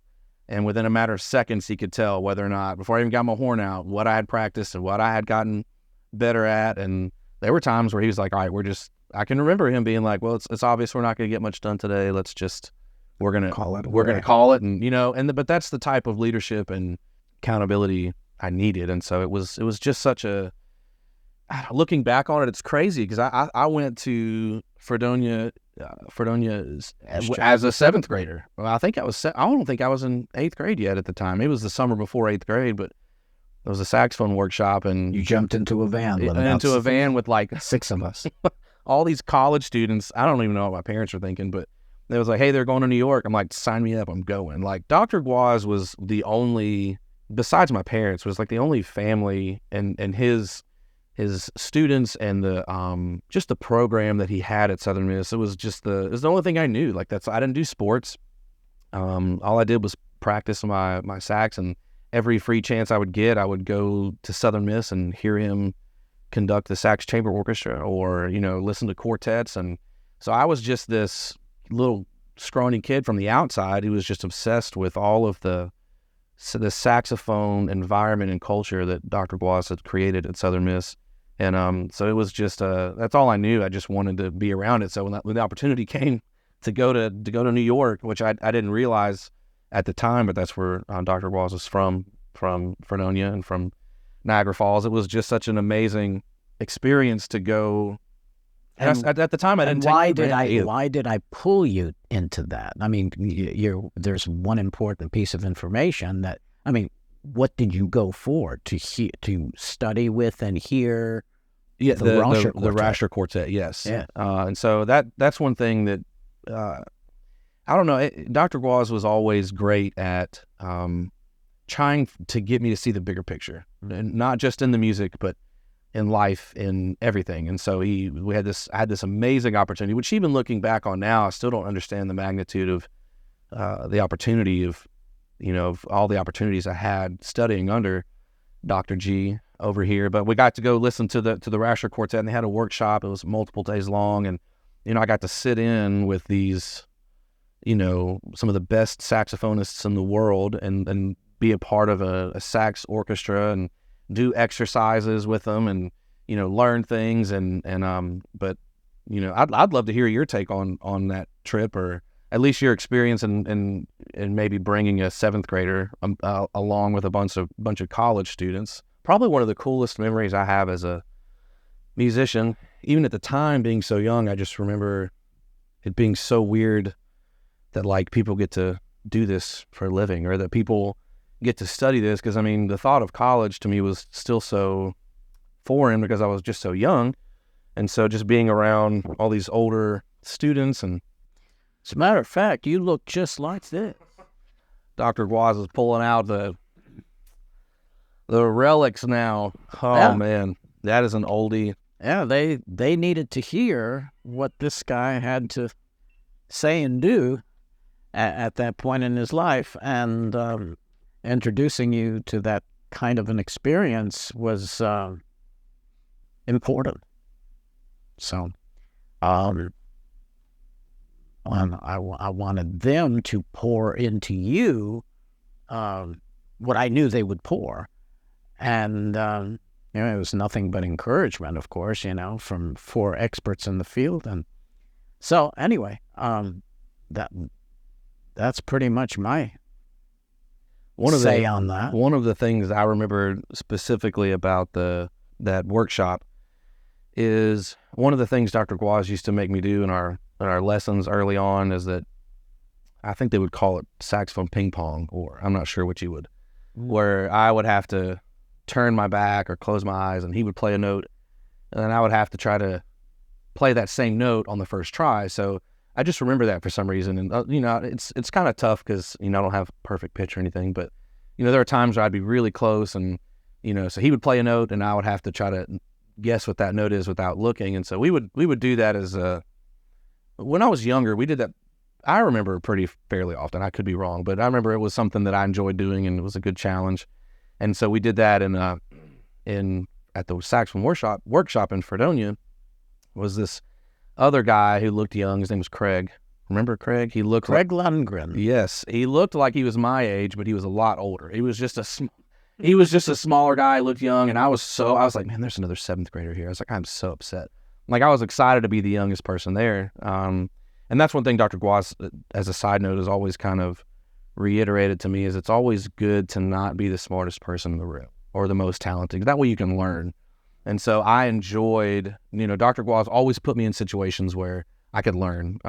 Speaker 1: And within a matter of seconds, he could tell whether or not, before I even got my horn out, what I had practiced and what I had gotten better at. And there were times where he was like, "All right, I can remember him being like, well, it's obvious we're not going to get much done today. We're going to call it." And, but that's the type of leadership and accountability I needed. And so it was just such a, looking back on it, it's crazy, because I went to Fredonia as a seventh grader. Well, I don't think I was in eighth grade yet at the time. It was the summer before eighth grade, but it was a saxophone workshop, and
Speaker 2: you jumped into a van
Speaker 1: with like
Speaker 2: 6 of us.
Speaker 1: All these college students. I don't even know what my parents were thinking, but they was like, "Hey, they're going to New York." I'm like, "Sign me up, I'm going." Like, Dr. Gwozdz was the only, besides my parents, was like the only family, and his students and the just the program that he had at Southern Miss. It was the only thing I knew. Like, I didn't do sports. All I did was practice my sax, and every free chance I would get, I would go to Southern Miss and hear him conduct the sax chamber orchestra, or listen to quartets. And so I was just this little scrawny kid from the outside who was just obsessed with all of the saxophone environment and culture that Dr. Gwozdz had created at Southern Miss. And so it was just that's all I knew. I just wanted to be around it. So when the opportunity came to go to New York, which I didn't realize at the time, but that's where Dr. Gwozdz was from Fredonia and from Niagara Falls. It was just such an amazing experience to go. And at the time, I didn't.
Speaker 2: Why did I pull you into that? I mean, there's one important piece of information that, I mean, what did you go for? To study with and hear
Speaker 1: Yeah,
Speaker 2: The
Speaker 1: the
Speaker 2: Rasher
Speaker 1: the
Speaker 2: Quartet.
Speaker 1: Rasher Quartet, yes.
Speaker 2: Yeah.
Speaker 1: And so that's one thing that I don't know. Dr. Gwozdz was always great at trying to get me to see the bigger picture, and not just in the music, but in life, in everything. And so I had this amazing opportunity, which even looking back on now, I still don't understand the magnitude of the opportunity of, of all the opportunities I had studying under Dr. G over here. But we got to go listen to the Rasher Quartet, and they had a workshop. It was multiple days long, and I got to sit in with these, some of the best saxophonists in the world, and be a part of a sax orchestra and do exercises with them, and learn things, but I'd love to hear your take on that trip, or at least your experience in maybe bringing a seventh grader along with a bunch of college students. Probably one of the coolest memories I have as a musician. Even at the time, being so young, I just remember it being so weird that like people get to do this for a living, or that people get to study this, because I mean the thought of college to me was still so foreign because I was just so young. And so just being around all these older students, and
Speaker 2: as a matter of fact, you look just like this.
Speaker 1: Dr. Gwozdz is pulling out the relics now. Oh
Speaker 2: Yeah.
Speaker 1: man, that is an oldie.
Speaker 2: Yeah, they needed to hear what this guy had to say and do at that point in his life, and introducing you to that kind of an experience was important. So, I wanted them to pour into you what I knew they would pour, and it was nothing but encouragement, of course, from 4 experts in the field. And so, anyway, that's pretty much my say on that.
Speaker 1: One of the things I remember specifically about that workshop is one of the things Dr. Gwozdz used to make me do in our lessons early on is that I think they would call it saxophone ping pong, or I'm not sure what you would, where I would have to turn my back or close my eyes, and he would play a note, and then I would have to try to play that same note on the first try. So I just remember that for some reason. And, it's kind of tough because, I don't have perfect pitch or anything, but, there are times where I'd be really close, and, so he would play a note and I would have to try to guess what that note is without looking. And so we would do that when I was younger, we did that. I remember fairly often. I could be wrong, but I remember it was something that I enjoyed doing, and it was a good challenge. And so we did that at the saxophone workshop in Fredonia. Was this other guy who looked young. His name was Craig. Remember Craig? He looked
Speaker 2: Craig Lundgren.
Speaker 1: Yes, he looked like he was my age, but he was a lot older. He was just a smaller guy. Looked young, and I was like, man, there's another 7th grader here. I was like, I'm so upset. Like, I was excited to be the youngest person there. And that's one thing Dr. Gwozdz, as a side note, has always kind of reiterated to me, is it's always good to not be the smartest person in the room or the most talented. That way you can learn. And so I enjoyed, Dr. Gwozdz always put me in situations where I could learn,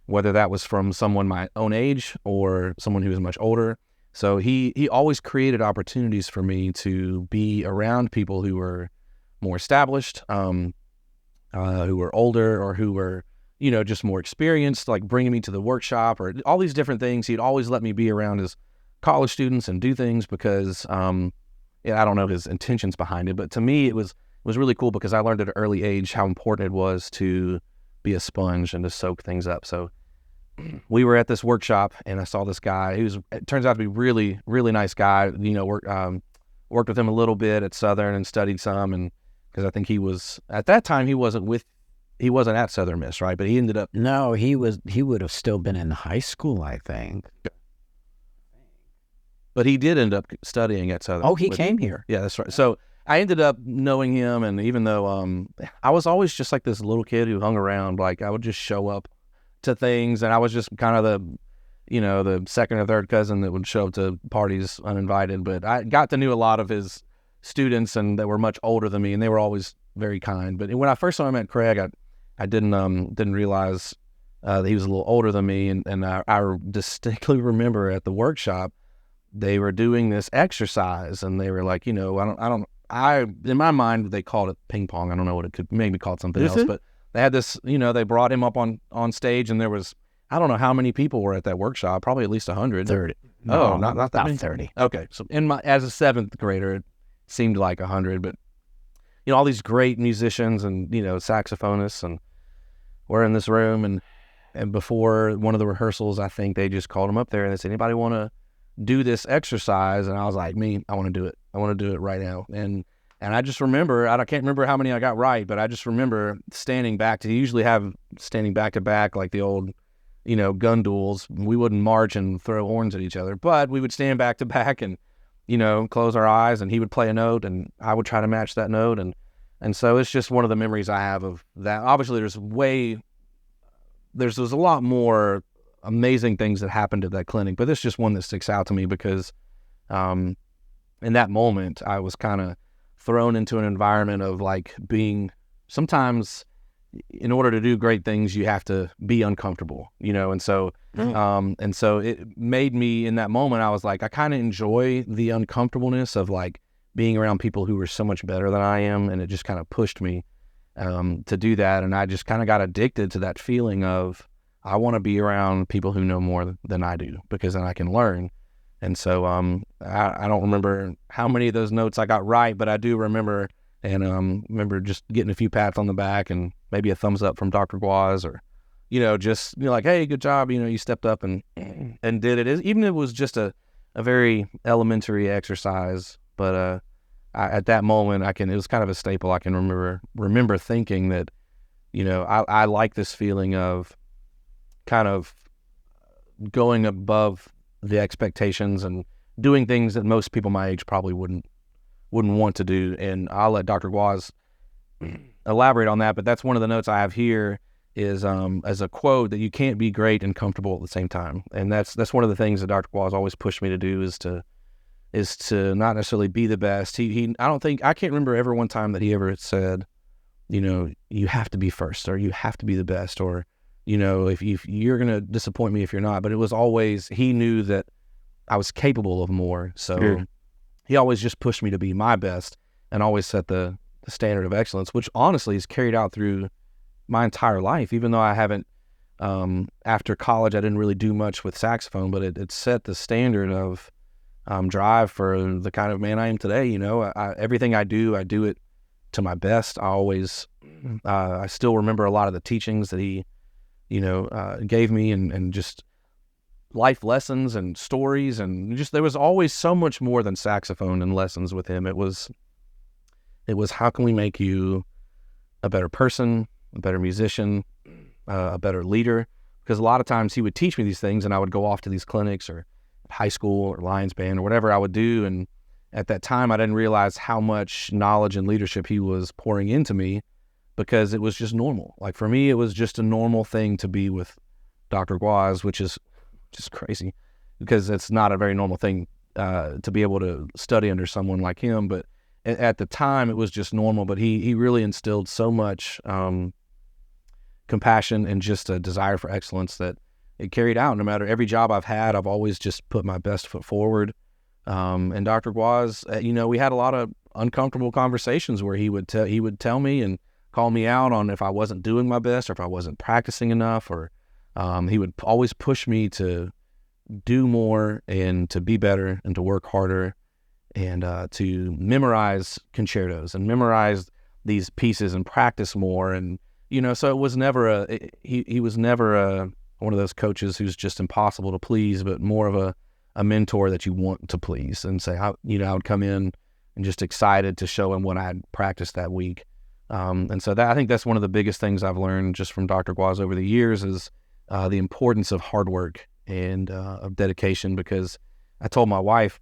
Speaker 1: whether that was from someone my own age or someone who was much older. So he always created opportunities for me to be around people who were more established, who were older, or who were, just more experienced, like bringing me to the workshop or all these different things. He'd always let me be around his college students and do things because, I don't know his intentions behind it, but to me it was really cool because I learned at an early age how important it was to be a sponge and to soak things up. So we were at this workshop and I saw this guy it turns out to be really, really nice guy. Worked with him a little bit at Southern and studied some, and because I think he was, at that time, he wasn't at Southern Miss, right? But he ended up...
Speaker 2: No, he would have still been in high school, I think.
Speaker 1: But he did end up studying at Southern.
Speaker 2: Oh, he came here.
Speaker 1: Yeah, that's right. So I ended up knowing him, and even though I was always just like this little kid who hung around, like I would just show up to things, and I was just kind of the second or third cousin that would show up to parties uninvited. But I got to know a lot of his students, and they were much older than me, and they were always very kind. But when I first saw him at Craig, I didn't realize that he was a little older than me, and I distinctly remember at the workshop they were doing this exercise, and they were like, I in my mind, they called it ping pong. I don't know what it could maybe called something else,
Speaker 2: it?
Speaker 1: but they had this, they brought him up on stage, and there was, I don't know how many people were at that workshop, probably at least 100.
Speaker 2: 30.
Speaker 1: Oh,
Speaker 2: No,
Speaker 1: not that
Speaker 2: about
Speaker 1: many?
Speaker 2: 30.
Speaker 1: Okay. So as a seventh grader, it seemed like 100, but all these great musicians and, saxophonists, and we're in this room, and before one of the rehearsals, I think they just called him up there and they said, anybody want to do this exercise? And I was like, I want to do it. I want to do it right now. And I just remember, I can't remember how many I got right, but I just remember standing back. To usually have standing back to back like the old, gun duels. We wouldn't march and throw horns at each other, but we would stand back to back and, close our eyes, and he would play a note and I would try to match that note. And so it's just one of the memories I have of that. Obviously there's a lot more amazing things that happened at that clinic, but it's just one that sticks out to me because, in that moment I was kind of thrown into an environment of like being, sometimes in order to do great things, you have to be uncomfortable, and so, and so it made me, in that moment, I was like, I kind of enjoy the uncomfortableness of like being around people who were so much better than I am. And it just kind of pushed me, to do that. And I just kind of got addicted to that feeling of, I want to be around people who know more than I do, because then I can learn. And so, I don't remember how many of those notes I got right, but I do remember, and remember just getting a few pats on the back and maybe a thumbs up from Dr. Gwozdz, or, just like, hey, good job. You stepped up and did it. Even if it was just a very elementary exercise, but at that moment, it was kind of a staple. I can remember thinking that, I like this feeling of kind of going above the expectations and doing things that most people my age probably wouldn't want to do. And I'll let Dr. Gwozdz elaborate on that, but that's one of the notes I have here is as a quote, that you can't be great and comfortable at the same time. And that's one of the things that Dr. Gwozdz always pushed me to do, is to not necessarily be the best. I can't remember ever one time that he ever said, you have to be first, or you have to be the best, or, if you're going to disappoint me if you're not. But it was always, he knew that I was capable of more. So
Speaker 2: Sure.
Speaker 1: He always just pushed me to be my best and always set the standard of excellence, which honestly is carried out through my entire life. Even though I haven't, after college, I didn't really do much with saxophone, but it set the standard of drive for the kind of man I am today. Everything I do it to my best. I still remember a lot of the teachings that he, gave me, and just life lessons and stories, and just, there was always so much more than saxophone and lessons with him. It was how can we make you a better person, a better musician, a better leader? Because a lot of times he would teach me these things, and I would go off to these clinics or high school or Lions band or whatever I would do. And at that time, I didn't realize how much knowledge and leadership he was pouring into me, because it was just normal. Like for me, it was just a normal thing to be with Dr. Gwozdz, which is just crazy, because it's not a very normal thing to be able to study under someone like him. But at the time, it was just normal. But he really instilled so much compassion and just a desire for excellence that it carried out. No matter every job I've had, I've always just put my best foot forward. And Dr. Gwozdz, we had a lot of uncomfortable conversations where he would tell me and call me out on if I wasn't doing my best, or if I wasn't practicing enough, or he would always push me to do more and to be better and to work harder, and to memorize concertos and memorize these pieces and practice more. And, so it was never he was never one of those coaches who's just impossible to please, but more of a mentor that you want to please, and say, I would come in and just excited to show him what I had practiced that week. And so I think that's one of the biggest things I've learned just from Dr. Gwozdz over the years, is the importance of hard work and of dedication. Because I told my wife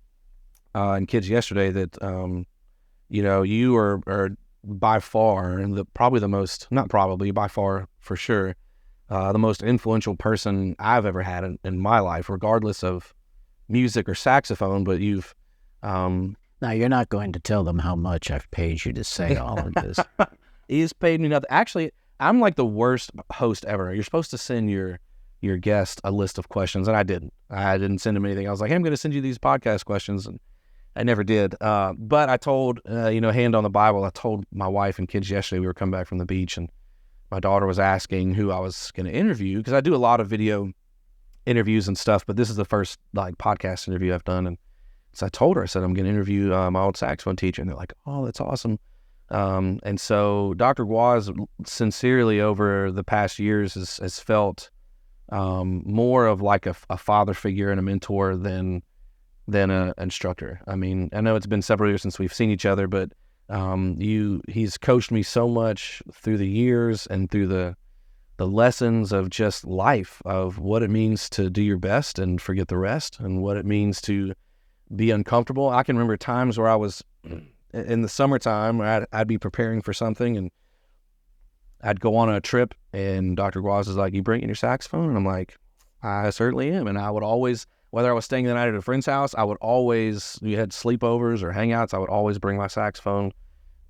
Speaker 1: and kids yesterday that, you are by far, and by far for sure, the most influential person I've ever had in my life, regardless of music or saxophone. But you've...
Speaker 2: Now, you're not going to tell them how much I've paid you to say all of this.
Speaker 1: He's paid me nothing. Actually, I'm like the worst host ever. You're supposed to send your guest a list of questions, and I didn't. I didn't send him anything. I was like, hey, I'm going to send you these podcast questions, and I never did. But I told, hand on the Bible, I told my wife and kids yesterday, we were coming back from the beach, and my daughter was asking who I was going to interview, because I do a lot of video interviews and stuff, but this is the first like podcast interview I've done. And so I told her, I said, I'm going to interview my old saxophone teacher. And they're like, oh, that's awesome. And so Dr. Gwozdz sincerely over the past years has felt more of like a father figure and a mentor than an instructor. I mean, I know it's been several years since we've seen each other, but he's coached me so much through the years and through the lessons of just life, of what it means to do your best and forget the rest, and what it means to be uncomfortable. I can remember times where I was in the summertime, I'd be preparing for something, and I'd go on a trip, and Dr. Gwozdz is like, you bringing your saxophone? And I'm like, I certainly am. And I would always, whether I was staying the night at a friend's house, we had sleepovers or hangouts, I would always bring my saxophone.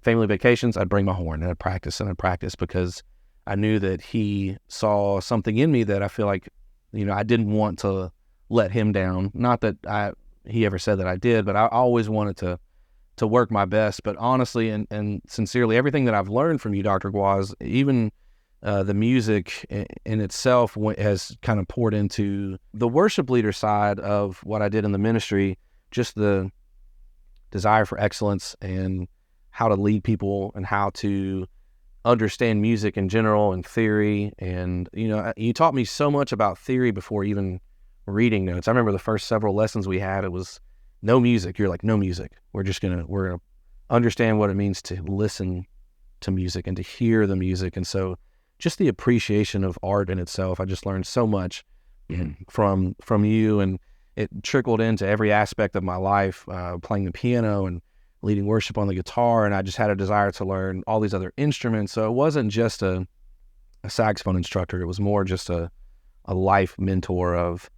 Speaker 1: Family vacations, I'd bring my horn, and I'd practice because I knew that he saw something in me that I feel like, I didn't want to let him down. Not that he ever said that I did, but I always wanted to work my best. But honestly and sincerely, everything that I've learned from you, Dr. Gwozdz, even the music in itself has kind of poured into the worship leader side of what I did in the ministry, just the desire for excellence and how to lead people and how to understand music in general and theory. And, you taught me so much about theory before even reading notes. I remember the first several lessons we had, it was no music. You're like, no music. We're going to understand what it means to listen to music and to hear the music. And so just the appreciation of art in itself, I just learned so much from you, and it trickled into every aspect of my life, playing the piano and leading worship on the guitar. And I just had a desire to learn all these other instruments. So it wasn't just a saxophone instructor. It was more just a life mentor of,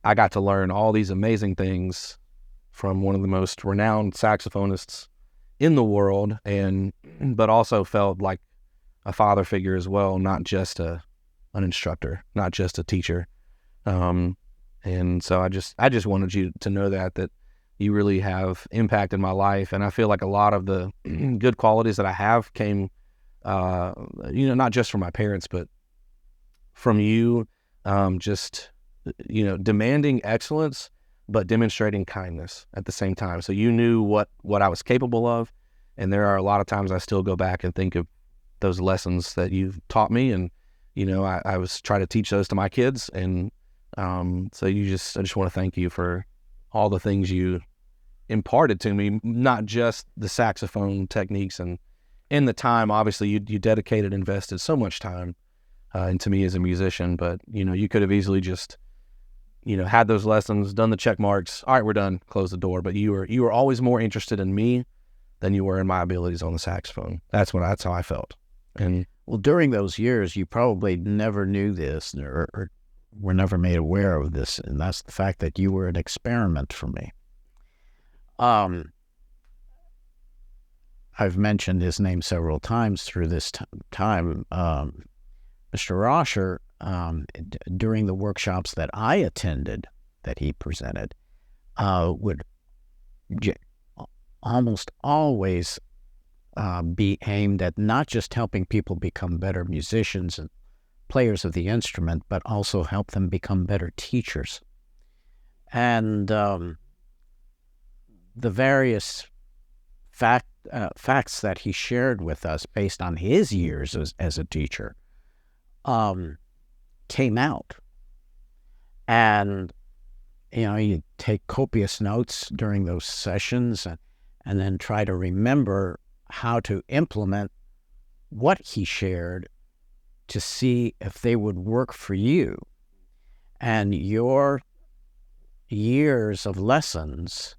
Speaker 1: I got to learn all these amazing things from one of the most renowned saxophonists in the world, but also felt like a father figure as well, not just an instructor, not just a teacher. And so I just wanted you to know that you really have impacted my life. And I feel like a lot of the good qualities that I have came, not just from my parents, but from you, demanding excellence, but demonstrating kindness at the same time. So you knew what I was capable of. And there are a lot of times I still go back and think of those lessons that you've taught me. And, I was trying to teach those to my kids. And so I just want to thank you for all the things you imparted to me, not just the saxophone techniques and the time. Obviously, you dedicated, invested so much time into me as a musician, but, you could have easily just, had those lessons, done the check marks. All right, we're done, close the door. But you were always more interested in me than you were in my abilities on the saxophone. That's how I felt. And
Speaker 2: well, during those years, you probably never knew this or were never made aware of this, and that's the fact that you were an experiment for me. I've mentioned his name several times through this time. Mr. Rosher, during the workshops that I attended, that he presented, would almost always be aimed at not just helping people become better musicians and players of the instrument, but also help them become better teachers. And the various facts that he shared with us based on his years as a teacher came out. And, you take copious notes during those sessions and then try to remember how to implement what he shared to see if they would work for you. And your years of lessons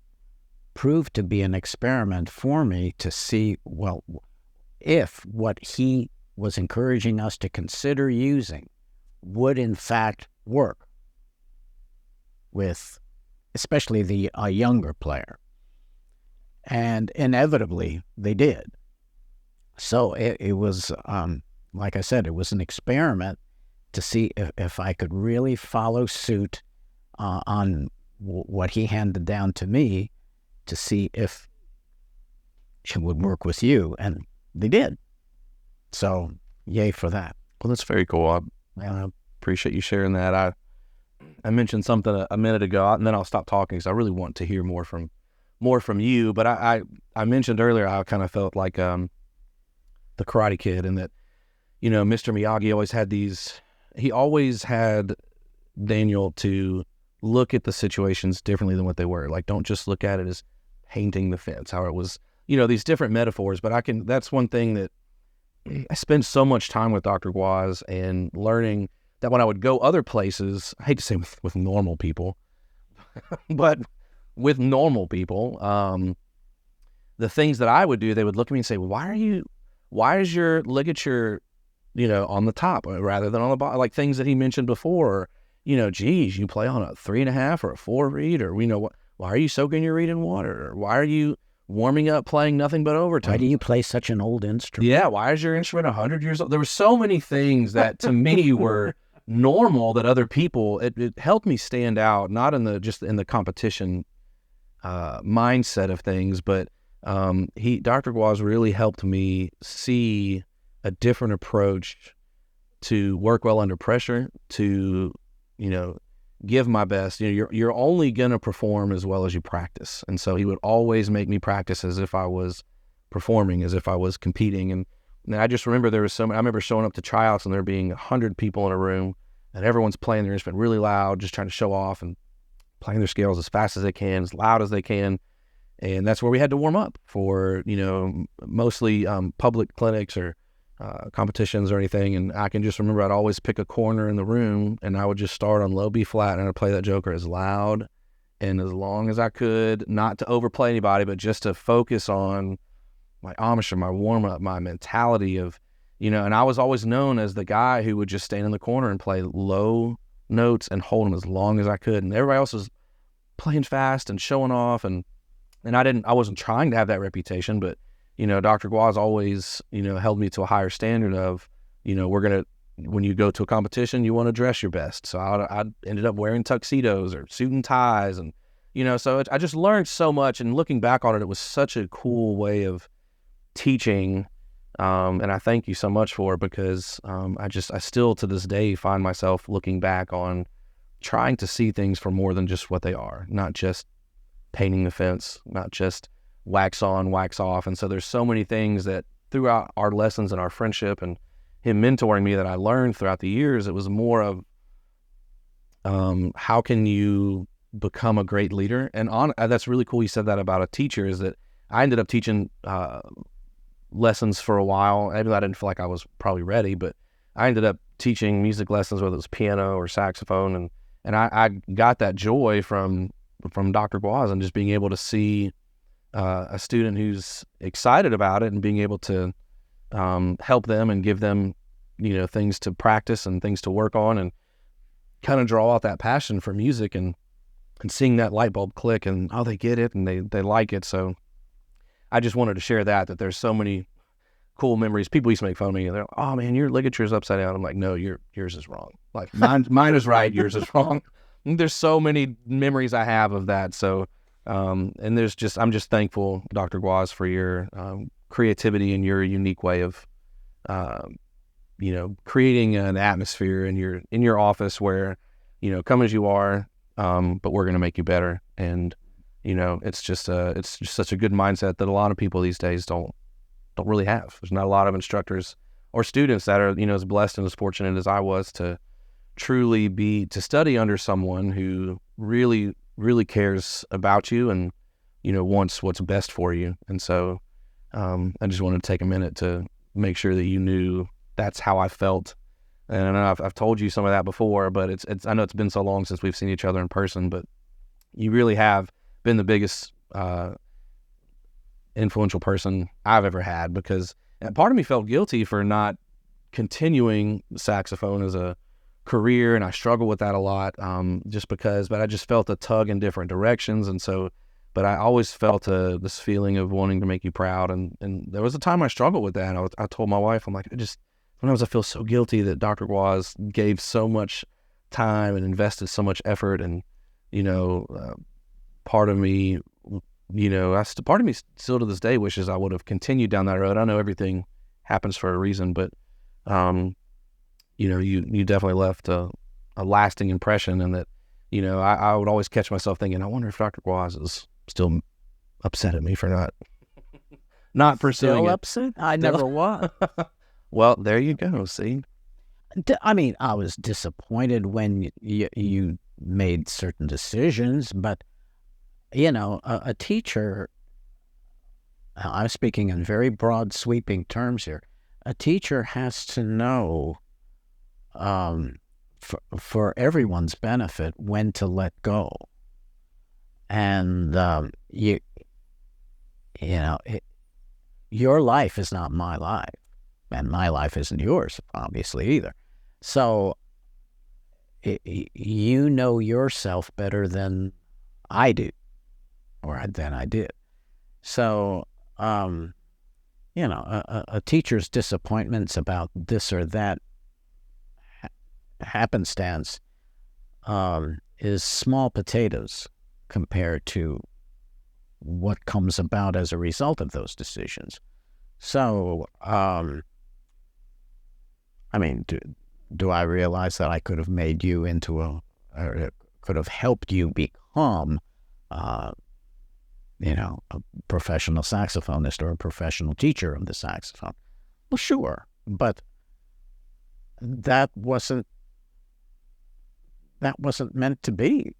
Speaker 2: proved to be an experiment for me to see, well, if what he was encouraging us to consider using would in fact work with especially the younger player. And inevitably they did. So it was, like I said, it was an experiment to see if I could really follow suit on what he handed down to me to see if it would work with you, and they did. So, yay for that.
Speaker 1: Well, that's very cool. I appreciate you sharing that. I mentioned something a minute ago, and then I'll stop talking because I really want to hear more from you. But I mentioned earlier how I kind of felt like the Karate Kid, and that, you know, Mr. Miyagi always had Daniel to look at the situations differently than what they were. Like, don't just look at it as painting the fence, how it was, you know, these different metaphors. But that's one thing that I spend so much time with Dr. Gwozdz, and learning that when I would go other places, I hate to say with normal people, but with normal people, the things that I would do, they would look at me and say, why is your ligature, you know, on the top rather than on the bottom? Like things that he mentioned before, or, you know, geez, you play on a 3.5 or a 4 reed, or, you know, why are you soaking your reed in water? Or why are you warming up playing nothing but overtime?
Speaker 2: Why do you play such an old instrument?
Speaker 1: Yeah, why is your instrument 100 years old? There were so many things that to me were normal that other people, it helped me stand out, not in the competition mindset of things, but Dr. Gwozdz really helped me see a different approach to work well under pressure, to, you know, give my best. You know, you're only gonna perform as well as you practice. And so he would always make me practice as if I was performing, as if I was competing. And I just remember I remember showing up to tryouts and there being 100 people in a room, and everyone's playing their instrument really loud, just trying to show off and playing their scales as fast as they can, as loud as they can. And that's where we had to warm up for, you know, mostly public clinics or competitions or anything. And I can just remember I'd always pick a corner in the room, and I would just start on low B flat, and I'd play that joker as loud and as long as I could, not to overplay anybody, but just to focus on my embouchure, my warm up, my mentality of, you know. And I was always known as the guy who would just stand in the corner and play low notes and hold them as long as I could. And everybody else was playing fast and showing off. And I wasn't trying to have that reputation, but, you know, Dr. Gwozdz always, you know, held me to a higher standard of, you know, when you go to a competition, you want to dress your best. So I ended up wearing tuxedos or suit and ties, and, you know, so I just learned so much. And looking back on it, it was such a cool way of teaching. And I thank you so much for it, because I still to this day find myself looking back on trying to see things for more than just what they are, not just painting the fence, not just wax on, wax off. And so there's so many things that throughout our lessons and our friendship and him mentoring me that I learned throughout the years. It was more of how can you become a great leader? And that's really cool you said that about a teacher, is that I ended up teaching lessons for a while. I didn't feel like I was probably ready, but I ended up teaching music lessons, whether it was piano or saxophone, and I got that joy from Dr. Gwozdz, and just being able to see a student who's excited about it and being able to help them and give them, you know, things to practice and things to work on, and kind of draw out that passion for music, and seeing that light bulb click, and they get it and they like it. So I just wanted to share that there's so many cool memories. People used to make fun of me, and they're like, "Oh man, your ligature's upside down." I'm like, "No, yours is wrong. Like mine is right, yours is wrong." And there's so many memories I have of that. So and I'm just thankful, Dr. Gwozdz, for your creativity and your unique way of you know, creating an atmosphere in your office where, you know, come as you are, but we're going to make you better. And, you know, it's just such a good mindset that a lot of people these days don't really have. There's not a lot of instructors or students that are, you know, as blessed and as fortunate as I was to truly to study under someone who really, really cares about you and, you know, wants what's best for you. And so I just wanted to take a minute to make sure that you knew that's how I felt. And I know I've told you some of that before, but I know it's been so long since we've seen each other in person, but you really have been the biggest influential person I've ever had, because part of me felt guilty for not continuing saxophone as a career, and I struggle with that a lot, but I just felt a tug in different directions. And so, but I always felt this feeling of wanting to make you proud. And there was a time I struggled with that. I told my wife, I'm like, sometimes I feel so guilty that Dr. Gwozdz gave so much time and invested so much effort. And, you know, part of me part of me still to this day wishes I would have continued down that road. I know everything happens for a reason, but you definitely left a lasting impression, and that, I would always catch myself thinking, I wonder if Dr. Gwozdz is still upset at me for not pursuing
Speaker 2: Still
Speaker 1: it.
Speaker 2: upset? I never was.
Speaker 1: Well, there you go. See,
Speaker 2: I mean, I was disappointed when you made certain decisions, but, a teacher, I'm speaking in very broad, sweeping terms here, a teacher has to know, for everyone's benefit, when to let go. And your life is not my life, and my life isn't yours, obviously, either. So you know yourself better than I do, or than I did. So, a teacher's disappointments about this or that happenstance is small potatoes compared to what comes about as a result of those decisions. So, do I realize that I could have made you into or could have helped you become, a professional saxophonist or a professional teacher of the saxophone? Well, sure, but that wasn't meant to be.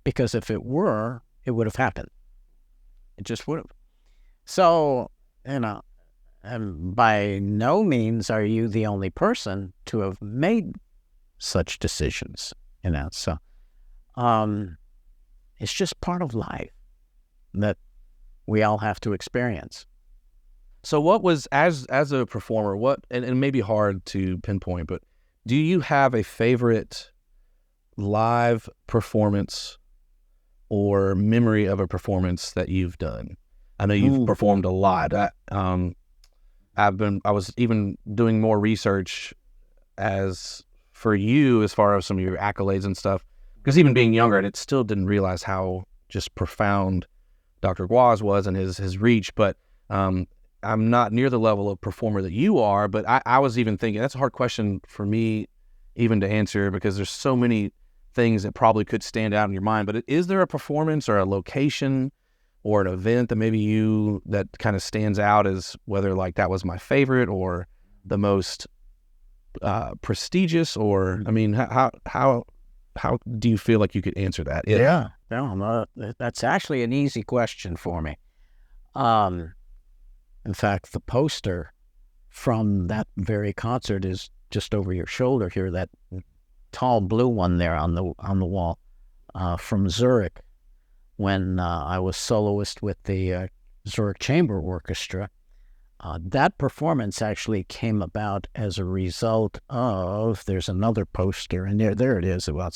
Speaker 2: Because if it were, it would have happened. It just would have. So, and by no means are you the only person to have made such decisions, So, it's just part of life that we all have to experience.
Speaker 1: So what was, as a performer, and it may be hard to pinpoint, but do you have a favorite live performance or memory of a performance that you've done? I know you've performed a lot. I was even doing more research as for you as far as some of your accolades and stuff, because even being younger, it still didn't realize how just profound Dr. Gwozdz was and his reach. But I'm not near the level of performer that you are, but I was even thinking, that's a hard question for me even to answer, because there's so many things that probably could stand out in your mind. But is there a performance or a location or an event that that kind of stands out as whether like that was my favorite or the most prestigious? Or, how do you feel like you could answer that?
Speaker 2: Yeah. No, that's actually an easy question for me. In fact, the poster from that very concert is just over your shoulder here, that tall blue one there on the wall, from Zurich, when I was soloist with the Zurich Chamber Orchestra. That performance actually came about as a result of, there's another poster, and there it is. Well,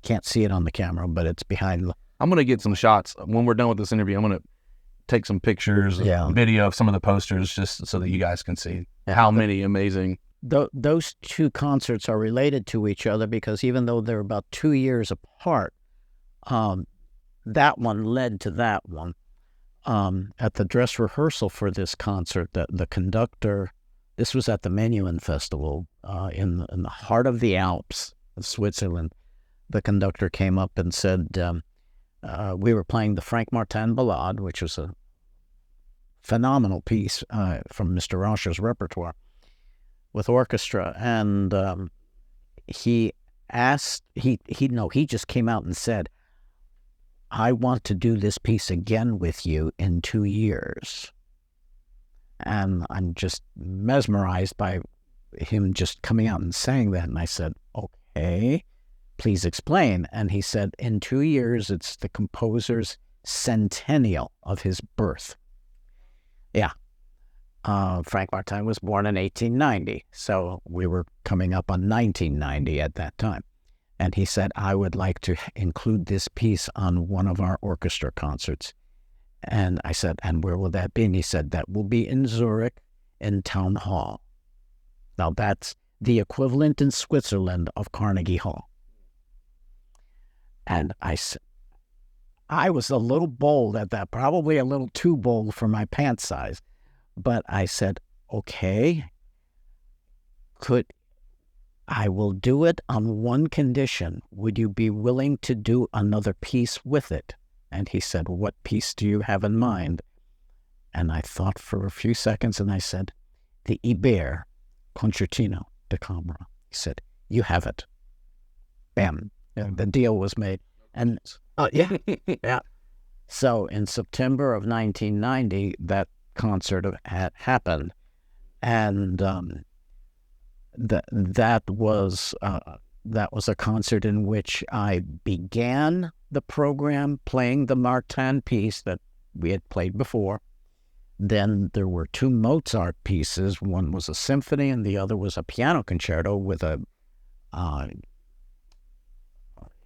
Speaker 2: can't see it on the camera, but it's behind.
Speaker 1: I'm going to get some shots. When we're done with this interview, I'm going to take some pictures, video of some of the posters, just so that you guys can see how many amazing.
Speaker 2: Those two concerts are related to each other, because even though they're about 2 years apart, that one led to that one. At the dress rehearsal for this concert, the conductor, this was at the Menuhin Festival in the heart of the Alps of Switzerland. The conductor came up and said, we were playing the Frank Martin Ballade, which was a phenomenal piece from Mr. Rauscher's repertoire, with orchestra, and he just came out and said, I want to do this piece again with you in 2 years. And I'm just mesmerized by him just coming out and saying that. And I said, okay, please explain. And he said, in 2 years, it's the composer's centennial of his birth. Yeah. Frank Martin was born in 1890, so we were coming up on 1990 at that time. And he said, I would like to include this piece on one of our orchestra concerts. And I said, and where will that be? And he said, that will be in Zurich, in Town Hall. Now, that's the equivalent in Switzerland of Carnegie Hall. And I said, I was a little bold at that, probably a little too bold for my pant size. But I said, okay, I will do it on one condition. Would you be willing to do another piece with it? And he said, what piece do you have in mind? And I thought for a few seconds, and I said, the Iber Concertino da Camera. He said, you have it. Bam. And the deal was made. And yeah, yeah. So in September of 1990, that concert had happened. And that was a concert in which I began the program playing the Martin piece that we had played before. Then there were two Mozart pieces. One was a symphony and the other was a piano concerto with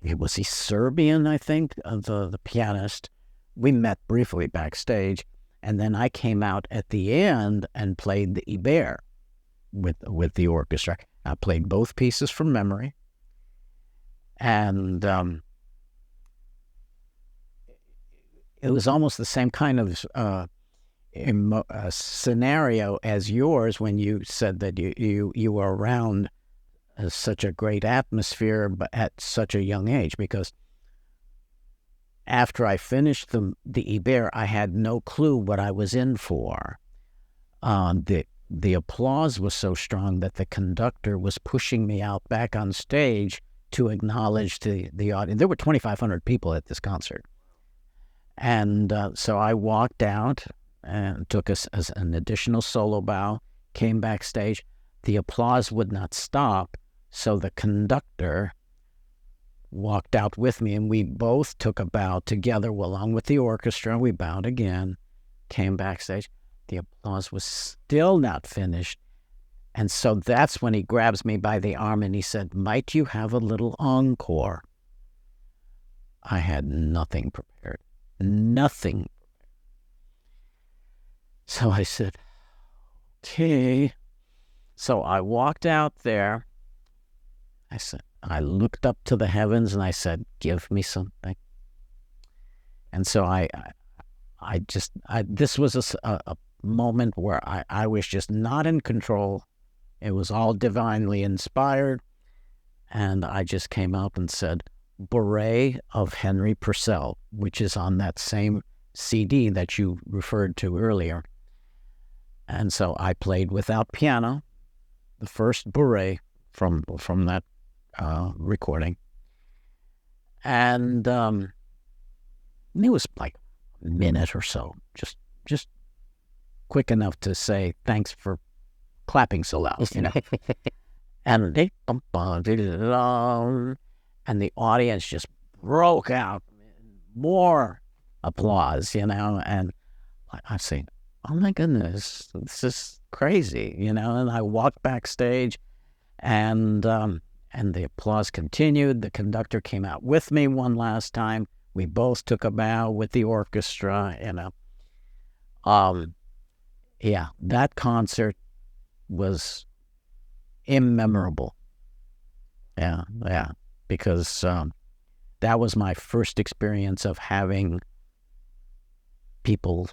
Speaker 2: it was a Serbian, I think, the pianist. We met briefly backstage, and then I came out at the end and played the Iber with the orchestra. I played both pieces from memory, and it was almost the same kind of scenario as yours when you said that you were around such a great atmosphere, but at such a young age. Because after I finished the Iber, I had no clue what I was in for. The applause was so strong that the conductor was pushing me out back on stage to acknowledge the audience. There were 2,500 people at this concert. And so I walked out and took an additional solo bow, came backstage. The applause would not stop, so the conductor walked out with me, and we both took a bow together along with the orchestra. We bowed again, came backstage. The applause was still not finished. And so that's when he grabs me by the arm and he said, might you have a little encore? I had nothing prepared. Nothing. So I said, okay. So I walked out there. I looked up to the heavens and I said, give me something. And so this was a moment where I was just not in control. It was all divinely inspired. And I just came up and said, Bourrée of Henry Purcell, which is on that same CD that you referred to earlier. And so I played without piano, the first Bourrée from that recording. And it was like a minute or so, just quick enough to say, thanks for clapping so loud, you know. And the audience just broke out, more applause, you know. And I say, oh my goodness, this is crazy, you know. And I walked backstage, and the applause continued. The conductor came out with me one last time. We both took a bow with the orchestra, you know. Yeah, that concert was immemorable. Yeah, because that was my first experience of having people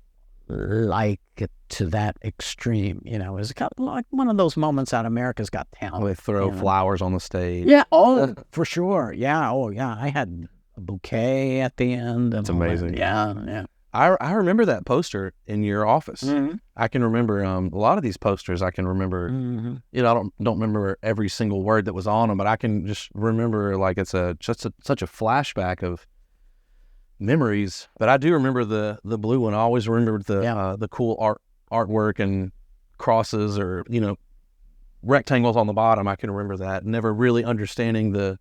Speaker 2: like it to that extreme. You know, it was kind of like one of those moments on America's Got Talent.
Speaker 1: They throw flowers on the stage.
Speaker 2: Yeah, oh, for sure. Yeah, oh, yeah. I had a bouquet at the end.
Speaker 1: That's amazing.
Speaker 2: Yeah.
Speaker 1: I remember that poster in your office.
Speaker 2: Mm-hmm.
Speaker 1: I can remember a lot of these posters. I can remember,
Speaker 2: Mm-hmm.
Speaker 1: you know, I don't remember every single word that was on them, but I can just remember like it's such a flashback of memories. But I do remember the blue one. I always remembered the cool artwork and crosses or, you know, rectangles on the bottom. I can remember that. Never really understanding the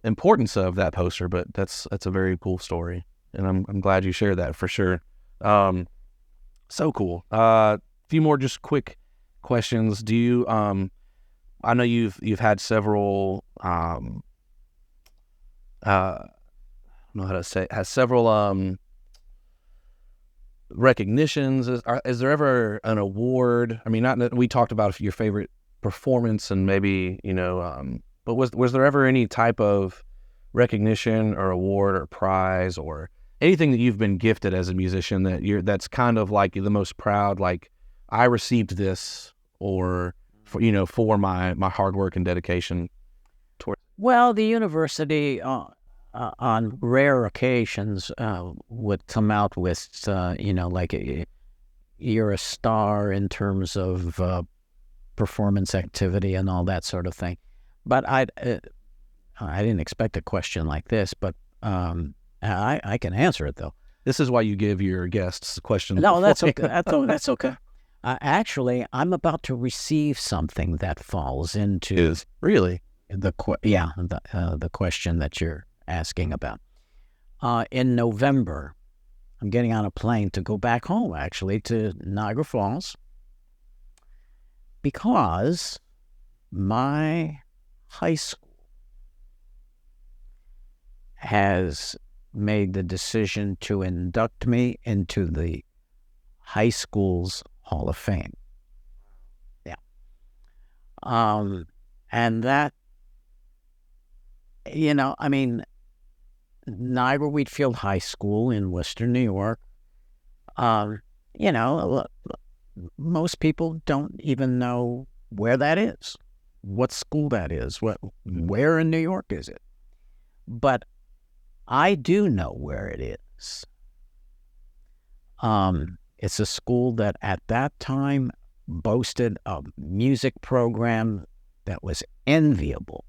Speaker 1: importance of that poster, but that's a very cool story. And I'm glad you shared that for sure. So cool. A few more just quick questions. Do you, I know you've had several, I don't know how to say, has several recognitions. Is there ever an award? I mean, we talked about your favorite performance and maybe, you know, but was there ever any type of recognition or award or prize or anything that you've been gifted as a musician that's kind of like the most proud, like I received this, or for my hard work and dedication toward?
Speaker 2: Well, the university on rare occasions would come out with, like you're a star in terms of performance activity and all that sort of thing. But I didn't expect a question like this, but I can answer it, though.
Speaker 1: This is why you give your guests questions.
Speaker 2: No, that's okay. That's okay. Actually, I'm about to receive something that falls into
Speaker 1: really
Speaker 2: the question that you're asking about. In November, I'm getting on a plane to go back home, actually, to Niagara Falls, because my high school has made the decision to induct me into the high school's Hall of Fame. Yeah. And that, Niagara Wheatfield High School in Western New York, most people don't even know where that is, what school that is, where in New York is it. But I do know where it is. It's a school that at that time boasted a music program that was enviable.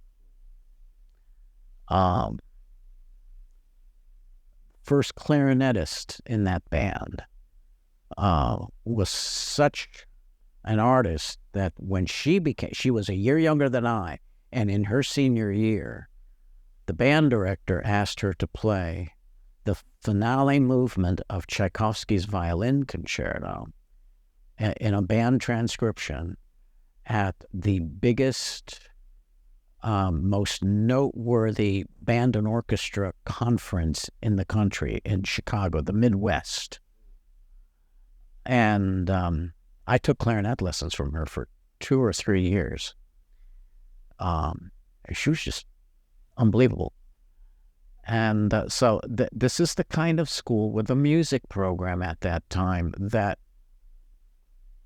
Speaker 2: First clarinetist in that band was such an artist that when she was a year younger than I, and in her senior year, the band director asked her to play the finale movement of Tchaikovsky's Violin Concerto in a band transcription at the biggest, most noteworthy band and orchestra conference in the country, in Chicago, the Midwest. And I took clarinet lessons from her for 2 or 3 years. She was just unbelievable. And so this is the kind of school with a music program at that time that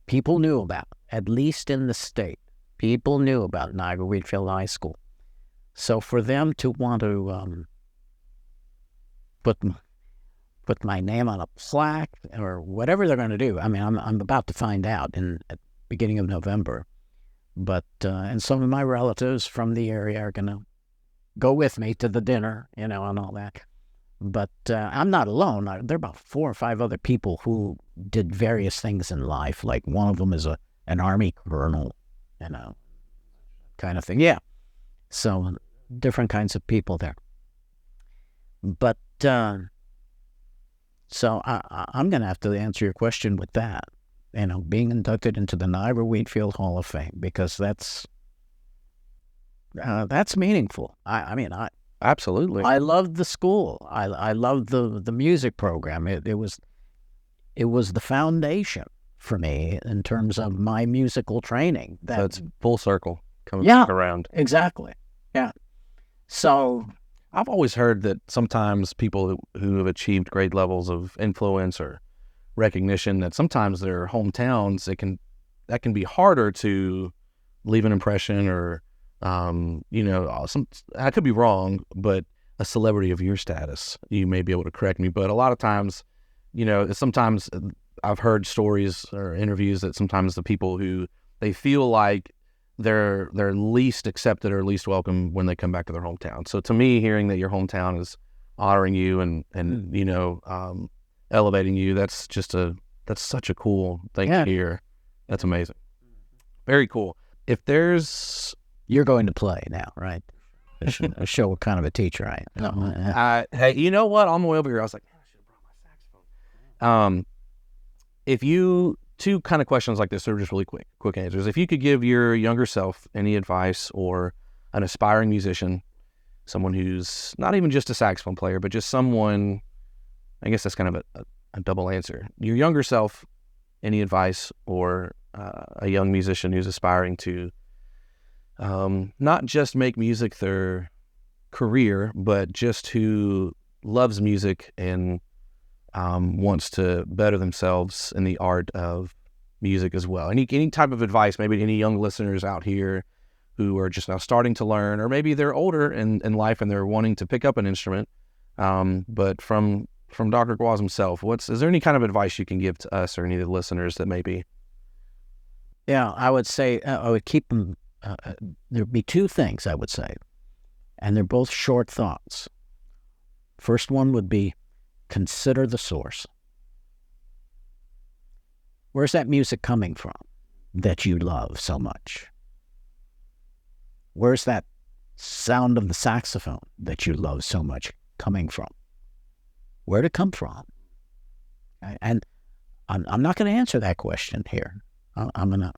Speaker 2: people knew about, at least in the state. People knew about Niagara Wheatfield High School. So for them to want to put my name on a plaque or whatever they're going to do, I'm about to find out at the beginning of November. But and some of my relatives from the area are going to go with me to the dinner, and all that. But I'm not alone. There are about 4 or 5 other people who did various things in life. Like one of them is an Army colonel, kind of thing. Yeah. So different kinds of people there. But so I'm going to have to answer your question with that, being inducted into the Niagara Wheatfield Hall of Fame, because that's meaningful. I
Speaker 1: absolutely.
Speaker 2: I loved the school. I loved the music program. It was the foundation for me in terms of my musical training.
Speaker 1: So it's full circle coming back around.
Speaker 2: Exactly. Yeah. So
Speaker 1: I've always heard that sometimes people who have achieved great levels of influence or recognition, that sometimes their hometowns, that can be harder to leave an impression, or I could be wrong, but a celebrity of your status, you may be able to correct me, but a lot of times, sometimes I've heard stories or interviews that sometimes the people who they feel like they're least accepted or least welcome when they come back to their hometown. So to me, hearing that your hometown is honoring you and elevating you, that's such a cool thing to hear. That's amazing. Very cool. If there's...
Speaker 2: You're going to play now, right? Show what kind of a teacher I am.
Speaker 1: Hey, you know what? On the way over here, I was like, I should have brought my saxophone. If you... 2 kind of questions like this are just really quick answers. If you could give your younger self any advice, or an aspiring musician, someone who's not even just a saxophone player, but just someone, I guess that's kind of a double answer. Your younger self, any advice, or a young musician who's aspiring to not just make music their career, but just who loves music and wants to better themselves in the art of music as well. Any type of advice, maybe to any young listeners out here who are just now starting to learn, or maybe they're older in life and they're wanting to pick up an instrument, but from Dr. Gwozdz himself, is there any kind of advice you can give to us or any of the listeners that maybe?
Speaker 2: Yeah, I would say I would keep them. There'd be two things I would say, and they're both short thoughts. First one would be consider the source. Where's that music coming from that you love so much? Where's that sound of the saxophone that you love so much coming from? Where'd it come from? And I'm not going to answer that question here. I'm going to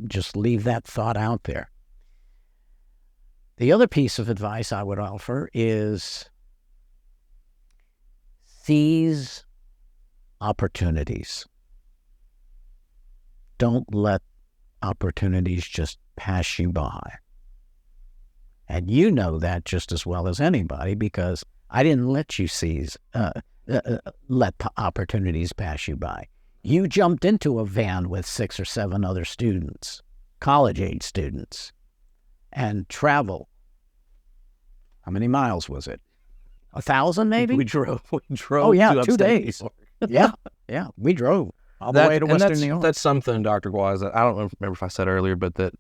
Speaker 2: just leave that thought out there. The other piece of advice I would offer is seize opportunities. Don't let opportunities just pass you by. And you know that just as well as anybody, because I didn't let you let opportunities pass you by. You jumped into a van with 6 or 7 other students, college-age students, and traveled. How many miles was it? 1,000 maybe?
Speaker 1: We drove.
Speaker 2: Oh, yeah,
Speaker 1: to
Speaker 2: 2 days. Yeah, we drove all the way to Western New York.
Speaker 1: That's something, Dr. Gwozdz, that I don't remember if I said earlier, but that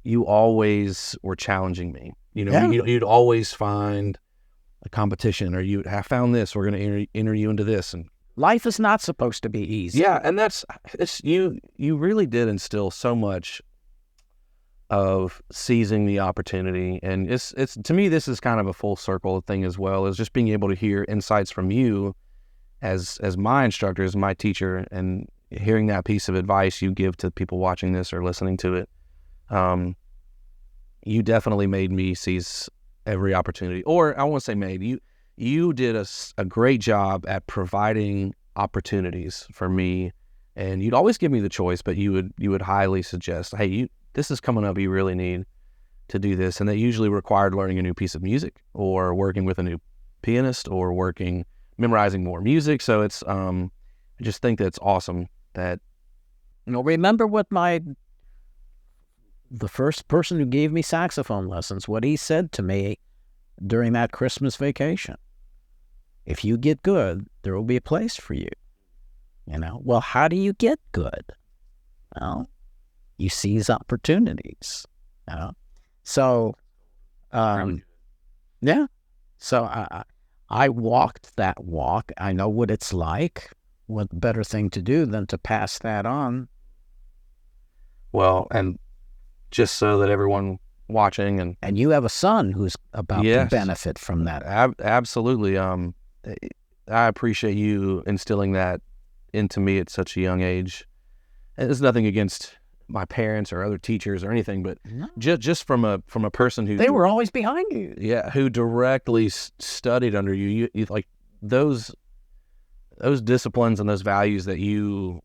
Speaker 1: you always were challenging me. You'd always find a competition, or you'd have found this, we're going to enter you into this. And
Speaker 2: life is not supposed to be easy.
Speaker 1: Yeah, and you really did instill so much of seizing the opportunity. And it's to me, this is kind of a full circle thing as well, is just being able to hear insights from you as my instructor, as my teacher, and hearing that piece of advice you give to people watching this or listening to it. You definitely made me seize every opportunity, or I won't say made, you did a great job at providing opportunities for me, and you'd always give me the choice, but you would highly suggest, hey, this is coming up, you really need to do this. And that usually required learning a new piece of music, or working with a new pianist, or memorizing more music. So it's, I just think that it's awesome that,
Speaker 2: remember what the first person who gave me saxophone lessons, what he said to me during that Christmas vacation. If you get good, there will be a place for you. Well, how do you get good? Well, you seize opportunities. So, yeah. So I walked that walk. I know what it's like. What better thing to do than to pass that on?
Speaker 1: Well, and just so that everyone watching and
Speaker 2: you have a son who's about to benefit from that.
Speaker 1: Absolutely. I appreciate you instilling that into me at such a young age. And there's nothing against my parents or other teachers or anything, but just from a person who,
Speaker 2: they were always behind you.
Speaker 1: Yeah, who directly studied under you. You like those disciplines and those values that you,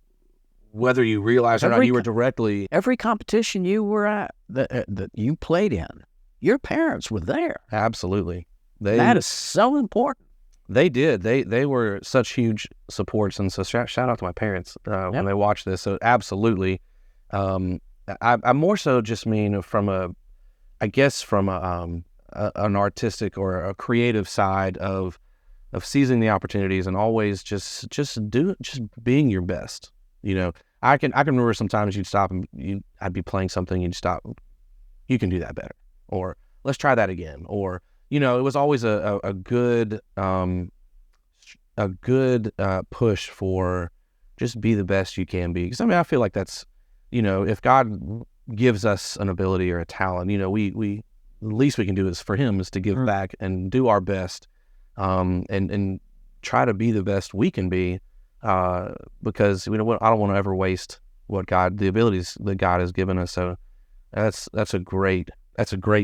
Speaker 1: whether you realize or not, you were directly.
Speaker 2: Every competition you were at, that you played in, your parents were there.
Speaker 1: Absolutely.
Speaker 2: That is so important.
Speaker 1: They did. They were such huge supports, and so shout out to my parents when they watch this. So absolutely. I more so just mean from an artistic or a creative side of seizing the opportunities, and always just being your best. I can remember sometimes you'd stop and I'd be playing something, you'd stop. You can do that better, or let's try that again, or it was always a good push for just be the best you can be. Because I feel like that's, if God gives us an ability or a talent, we the least we can do is for Him is to give back and do our best, and try to be the best we can be, because I don't want to ever waste the abilities that God has given us. So that's a great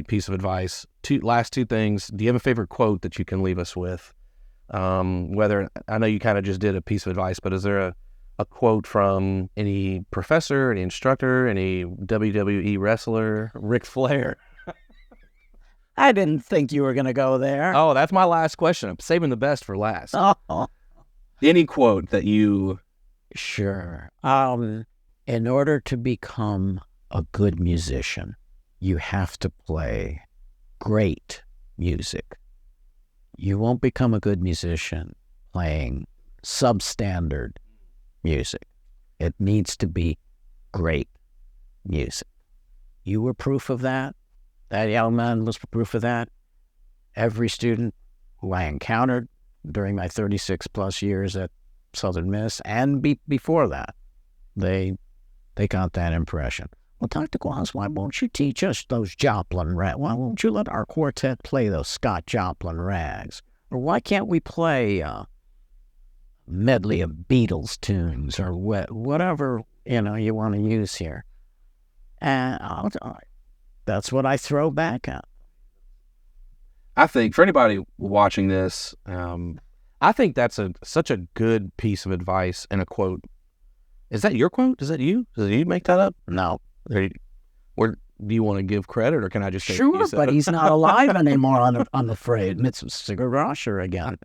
Speaker 1: piece of advice. Last two things. Do you have a favorite quote that you can leave us with? Whether, I know you kind of just did a piece of advice, but is there a quote from any professor, any instructor, any WWE wrestler, Ric Flair?
Speaker 2: I didn't think you were going to go there.
Speaker 1: Oh, that's my last question. I'm saving the best for last.
Speaker 2: Oh.
Speaker 1: Any quote that you...
Speaker 2: Sure. In order to become a good musician, you have to play great music. You won't become a good musician playing substandard music. It needs to be great music. You were proof of that. That young man was proof of that. Every student who I encountered during my 36 plus years at Southern Miss and before that, they got that impression. Well, Dr. Gwozdz, why won't you teach us those Joplin rags? Why won't you let our quartet play those Scott Joplin rags? Or why can't we play a medley of Beatles tunes or whatever you want to use here? And that's what I throw back at.
Speaker 1: I think for anybody watching this, I think that's such a good piece of advice and a quote. Is that your quote? Is that you? Did you make that up?
Speaker 2: No.
Speaker 1: Or do you want to give credit, or can I just say
Speaker 2: sure? But he's not alive anymore. I'm afraid. It's Sigarasher again.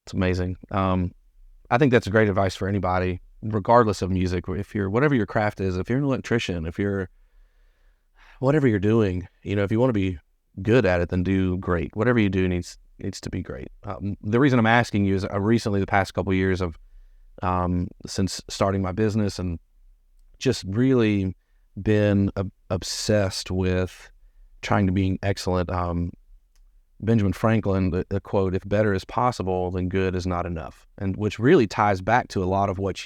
Speaker 1: It's amazing. I think that's a great advice for anybody, regardless of music. If you're whatever your craft is, if you're an electrician, if you're whatever you're doing, if you want to be good at it, then do great. Whatever you do needs to be great. The reason I'm asking you is recently, the past couple of years of since starting my business, and just really been obsessed with trying to be excellent. Benjamin Franklin, the quote, "If better is possible, then good is not enough," and which really ties back to a lot of what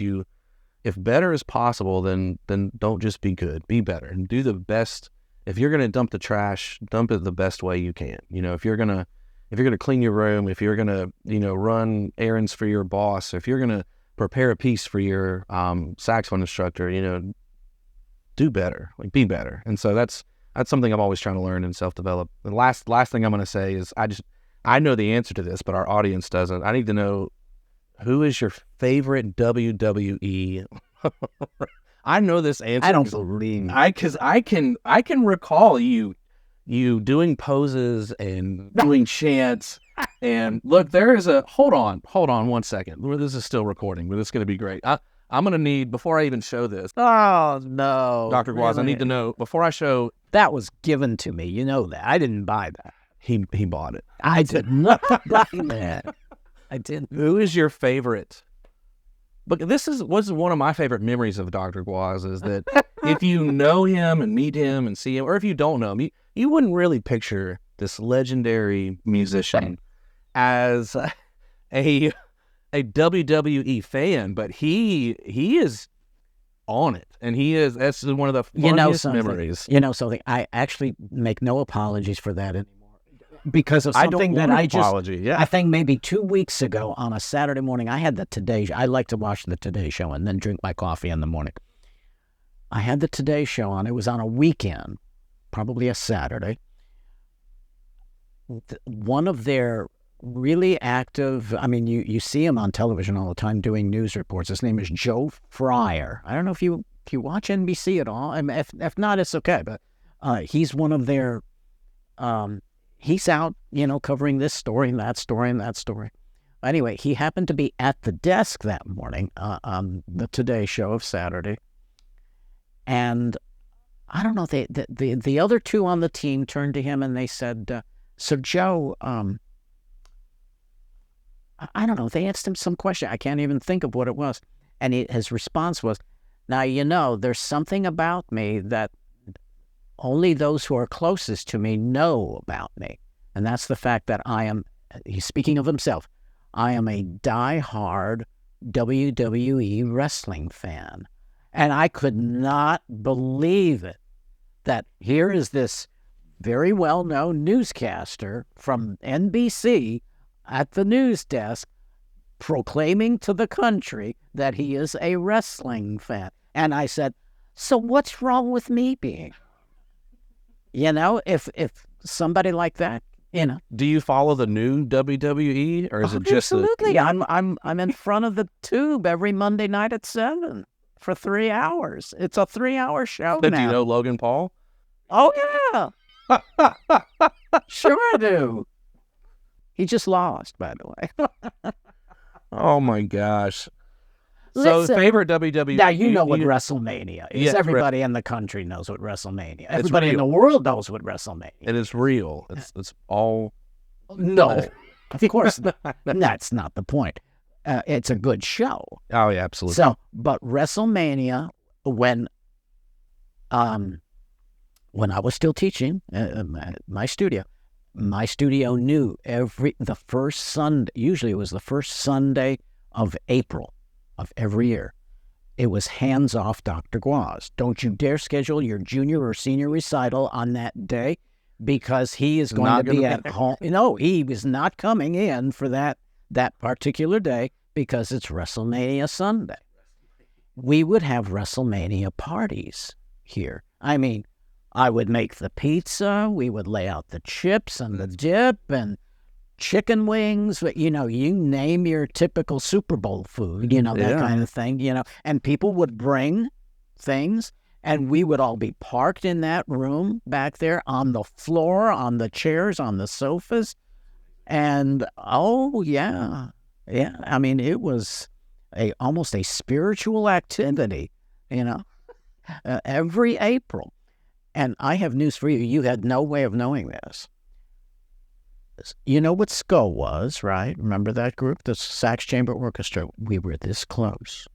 Speaker 1: if better is possible, then don't just be good, be better, and do the best. If you're going to dump the trash, dump it the best way you can. If you're going to clean your room, if you're going to, run errands for your boss, if you're going to prepare a piece for your saxophone instructor, do better, be better. And so that's something I'm always trying to learn and self-develop. The last thing I'm going to say is I know the answer to this, but our audience doesn't. I need to know, who is your favorite WWE? I know this answer.
Speaker 2: I don't believe
Speaker 1: because I can recall you doing poses and doing chants. And look, there is hold on 1 second. This is still recording, but it's going to be great. I'm going to need, before I even show this.
Speaker 2: Oh, no.
Speaker 1: Dr. Gwozdz, I need to know, before I show.
Speaker 2: That was given to me. You know that. I didn't buy that.
Speaker 1: He bought it.
Speaker 2: I did not buy that. I didn't.
Speaker 1: Who is your favorite? But this was one of my favorite memories of Dr. Gwozdz, is that if you know him and meet him and see him, or if you don't know him, you wouldn't really picture this legendary musician as a WWE fan, but he is on it, and that's one of the funniest memories.
Speaker 2: Something, I actually make no apologies for that anymore, because of something that I think maybe 2 weeks ago on a Saturday morning, I had the Today Show. I like to watch the Today Show and then drink my coffee in the morning. I had the Today Show on. It was on a weekend, probably a Saturday. One of their really active, you see him on television all the time doing news reports. His name is Joe Fryer. I don't know if you watch NBC at all. If not, it's okay. But he's one of their, he's out, covering this story and that story and that story. Anyway, he happened to be at the desk that morning on the Today Show of Saturday. And I don't know, the other two on the team turned to him and they said, "So Joe, I don't know, they asked him some question. I can't even think of what it was." And his response was, "Now, there's something about me that only those who are closest to me know about me. And that's the fact that he's speaking of himself, I am a die-hard WWE wrestling fan." And I could not believe it, that here is this very well-known newscaster from NBC at the news desk proclaiming to the country that he is a wrestling fan. And I said, so what's wrong with me being? If somebody like that,
Speaker 1: Do you follow the new WWE, or is it just
Speaker 2: absolutely? I'm in front of the tube every Monday night at 7 for 3 hours. It's a 3-hour show now.
Speaker 1: Do you know Logan Paul?
Speaker 2: Oh yeah. Sure I do. He just lost, by the way.
Speaker 1: Oh my gosh.
Speaker 2: Listen,
Speaker 1: So favorite WWE.
Speaker 2: now you know what WrestleMania is.
Speaker 1: Yes,
Speaker 2: Everybody in the country knows what WrestleMania. Everybody in
Speaker 1: real.
Speaker 2: the world knows what WrestleMania.
Speaker 1: It is real. It's all.
Speaker 2: No, of course not. That's not the point. It's a good show.
Speaker 1: Oh yeah, absolutely.
Speaker 2: So, but WrestleMania, when I was still teaching my studio knew the first Sunday. Usually, it was the first Sunday of April of every year. It was hands off Dr. Gwozdz. Don't you dare schedule your junior or senior recital on that day, because he is going to be at home. No, he was not coming in for that particular day because it's WrestleMania Sunday. We would have WrestleMania parties here. I mean, I would make the pizza. We would lay out the chips and the dip and chicken wings. You know, you name your typical Super Bowl food, you know, that kind of thing, you know. And people would bring things, and we would all be parked in that room back there on the floor, on the chairs, on the sofas. And, oh, yeah. Yeah, I mean, it was almost a spiritual activity, you know, every April. And I have news for you. You had no way of knowing this. You know what SCO was, right? Remember that group, the Sax Chamber Orchestra? We were this close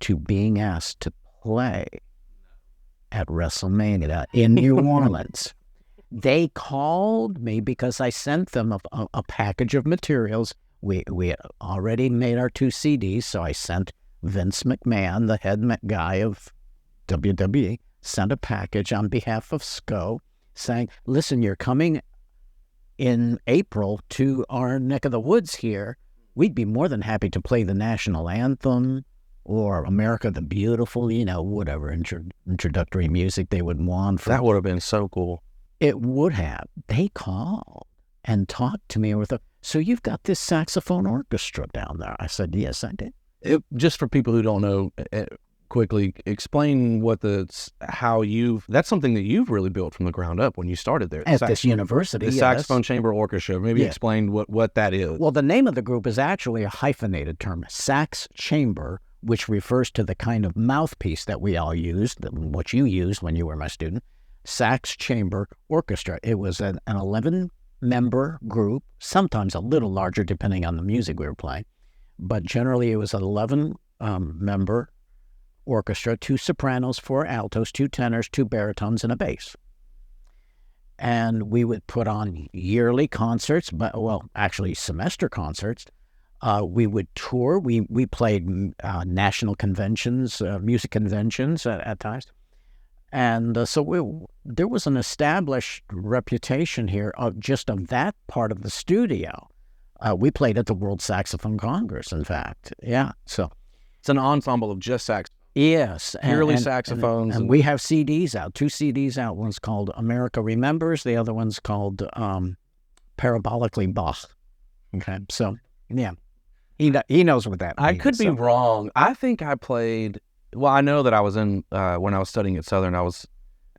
Speaker 2: to being asked to play at WrestleMania in New Orleans. They called me because I sent them a package of materials. We had already made our 2 CDs, so I sent Vince McMahon, the head guy of WWE, sent a package on behalf of SCO saying, listen, you're coming in April to our neck of the woods here. We'd be more than happy to play the national anthem or America the Beautiful, you know, whatever introductory music they would want.
Speaker 1: That would have been so cool.
Speaker 2: It would have. They called and talked to me with so you've got this saxophone orchestra down there. I said, yes, I did.
Speaker 1: Just for people who don't know, quickly explain that's something that you've really built from the ground up when you started there.
Speaker 2: At this university,
Speaker 1: the Saxophone Chamber Orchestra. Maybe explain what that is.
Speaker 2: Well, the name of the group is actually a hyphenated term, Sax Chamber, which refers to the kind of mouthpiece that we all used, what you used when you were my student, Sax Chamber Orchestra. It was an 11-member group, sometimes a little larger depending on the music we were playing, but generally it was an 11-member orchestra, 2 sopranos, 4 altos, 2 tenors, 2 baritones, and a bass. And we would put on yearly concerts, actually semester concerts. We would tour. We played national conventions, music conventions at times. And so there was an established reputation here of that part of the studio. We played at the World Saxophone Congress, in fact. Yeah, so.
Speaker 1: It's an ensemble of just sax.
Speaker 2: Yes.
Speaker 1: Purely saxophones.
Speaker 2: And we have CDs out, 2 CDs out. One's called America Remembers. The other one's called Parabolically Bach. Okay, so, yeah. He knows what that means.
Speaker 1: I could be wrong. I think I played... Well, I know that I was in... when I was studying at Southern, I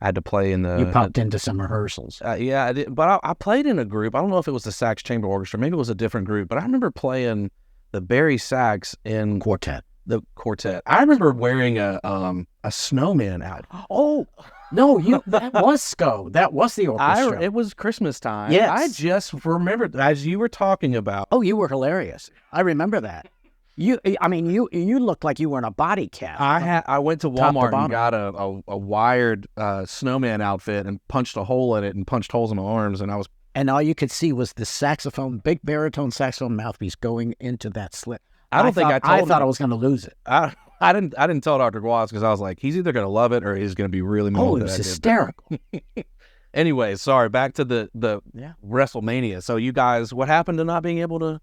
Speaker 1: had to play in the...
Speaker 2: You popped into some rehearsals.
Speaker 1: Yeah, I did. But I played in a group. I don't know if it was the Sax Chamber Orchestra. Maybe it was a different group. But I remember playing the Barry Sax in...
Speaker 2: Quartet.
Speaker 1: The quartet. I remember wearing a snowman outfit.
Speaker 2: Oh, no, that was SCO. That was the orchestra.
Speaker 1: It was Christmas time.
Speaker 2: Yes.
Speaker 1: I just remembered as you were talking about.
Speaker 2: Oh, you were hilarious. I remember that. You looked like you were in a body cast.
Speaker 1: I went to Walmart and got a wired snowman outfit and punched a hole in it and punched holes in my arms,
Speaker 2: and all you could see was the saxophone, big baritone saxophone mouthpiece going into that slit.
Speaker 1: I thought I
Speaker 2: was going to lose it.
Speaker 1: I didn't tell Dr. Gwozdz because I was like, he's either going to love it or he's going to be really mad.
Speaker 2: Oh, it was hysterical.
Speaker 1: Anyway, sorry, back to the WrestleMania. So you guys, what happened to not being able to?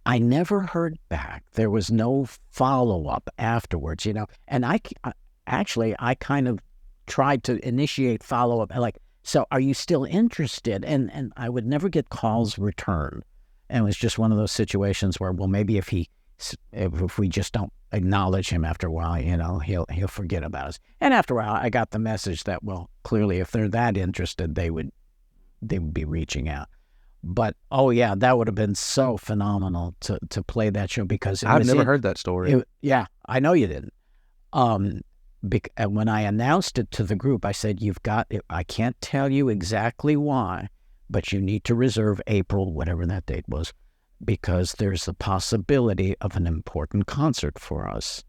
Speaker 2: I never heard back. There was no follow-up afterwards, you know. And I kind of tried to initiate follow-up. Like, so are you still interested? And I would never get calls returned. And it was just one of those situations where, well, maybe if he if we just don't acknowledge him after a while, he'll forget about us. And after a while, I got the message that, well, clearly, if they're that interested, they would be reaching out. But oh yeah, that would have been so phenomenal to play that show, because
Speaker 1: I've never heard that story.
Speaker 2: Yeah, I know you didn't. When I announced it to the group, I said, "You've got it. I can't tell you exactly why, but you need to reserve April, whatever that date was, because there's the possibility of an important concert for us."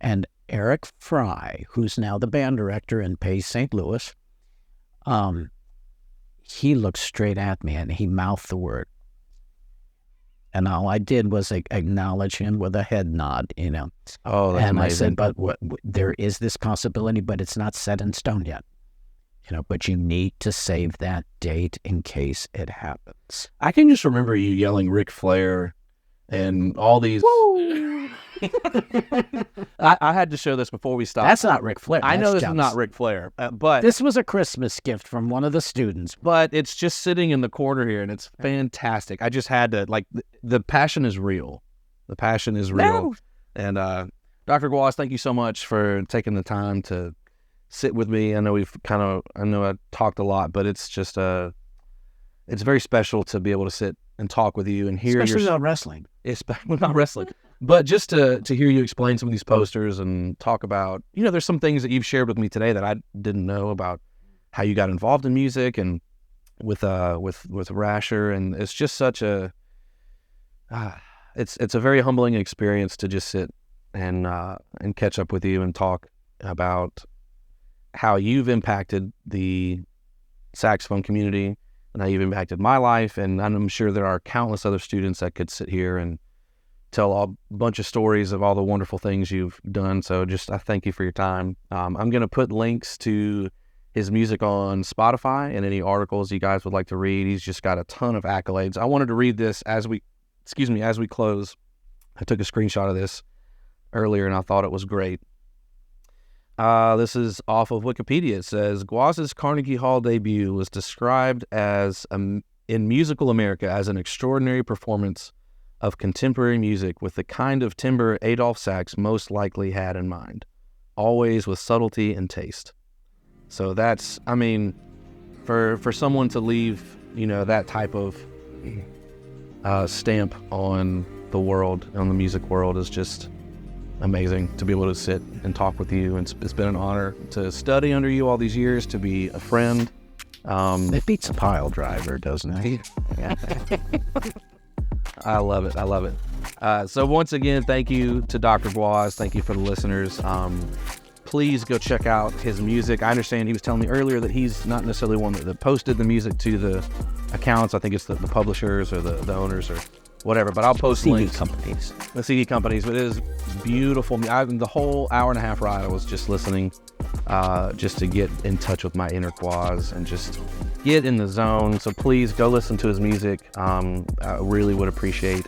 Speaker 2: And Eric Fry, who's now the band director in Pace, St. Louis, he looked straight at me and he mouthed the word. And all I did was acknowledge him with a head nod,
Speaker 1: Oh, that's
Speaker 2: and
Speaker 1: amazing.
Speaker 2: I said, but there is this possibility, but it's not set in stone yet. But you need to save that date in case it happens.
Speaker 3: I can just remember you yelling Ric Flair and all these.
Speaker 1: I had to show this before we stopped.
Speaker 2: That's not Ric Flair.
Speaker 1: I know this
Speaker 2: That's
Speaker 1: is not Ric Flair, but
Speaker 2: This was a Christmas gift from one of the students.
Speaker 1: but it's just sitting in the corner here, and it's fantastic. I just had to, the passion is real. The passion is real.
Speaker 2: No.
Speaker 1: And Dr. Gwozdz, thank you so much for taking the time to sit with me. I know I talked a lot, but it's just it's very special to be able to sit and talk with you and hear
Speaker 2: Especially about wrestling.
Speaker 1: Well, not wrestling, but just to hear you explain some of these posters and talk about, there's some things that you've shared with me today that I didn't know about, how you got involved in music and with Rasher, and it's just such a it's a very humbling experience to just sit and catch up with you and talk about how you've impacted the saxophone community and how you've impacted my life. And I'm sure there are countless other students that could sit here and tell a bunch of stories of all the wonderful things you've done. So I thank you for your time. I'm going to put links to his music on Spotify and any articles you guys would like to read. He's just got a ton of accolades. I wanted to read this as we close. I took a screenshot of this earlier and I thought it was great. This is off of Wikipedia. It says, Gwozdz's Carnegie Hall debut was described as, in Musical America, as an extraordinary performance of contemporary music with the kind of timbre Adolphe Sax most likely had in mind, always with subtlety and taste. So that's, for someone to leave, that type of stamp on the world, on the music world, is just amazing to be able to sit and talk with you. And it's been an honor to study under you all these years, to be a friend.
Speaker 2: It beats a pile driver, doesn't it?
Speaker 1: Yeah. I love it. So once again, thank you to Dr. Gwozdz. Thank you for the listeners. Please go check out his music. I understand he was telling me earlier that he's not necessarily one that posted the music to the accounts. I think it's the publishers or the owners or whatever, but I'll post links. The CD companies, but it is beautiful. The whole hour and a half ride, I was just listening, just to get in touch with my inner Gwozdz and just get in the zone. So please go listen to his music. I really would appreciate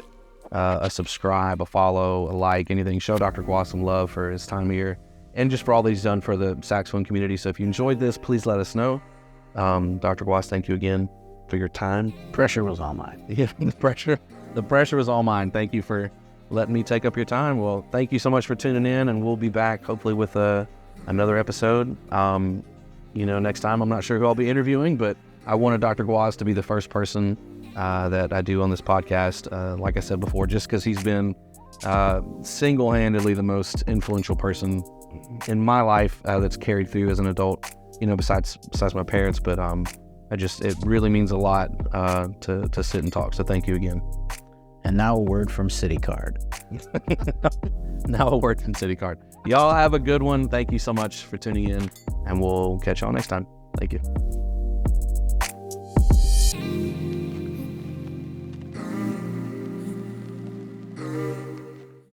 Speaker 1: a subscribe, a follow, a like, anything. Show Dr. Gwozdz some love for his time here and just for all that he's done for the saxophone community. So if you enjoyed this, please let us know. Dr. Gwozdz, thank you again for your time.
Speaker 2: Pressure was all mine.
Speaker 1: Yeah, the pressure was all mine. Thank you for letting me take up your time. Well, thank you so much for tuning in, and we'll be back hopefully with another episode. Next time, I'm not sure who I'll be interviewing, but I wanted Dr. Gwozdz to be the first person that I do on this podcast. Like I said before, just because he's been single-handedly the most influential person in my life that's carried through as an adult, besides my parents. But it really means a lot to sit and talk. So thank you again.
Speaker 2: And now a word from CityCard.
Speaker 1: Now a word from CityCard. Y'all have a good one. Thank you so much for tuning in, and we'll catch y'all next time. Thank you.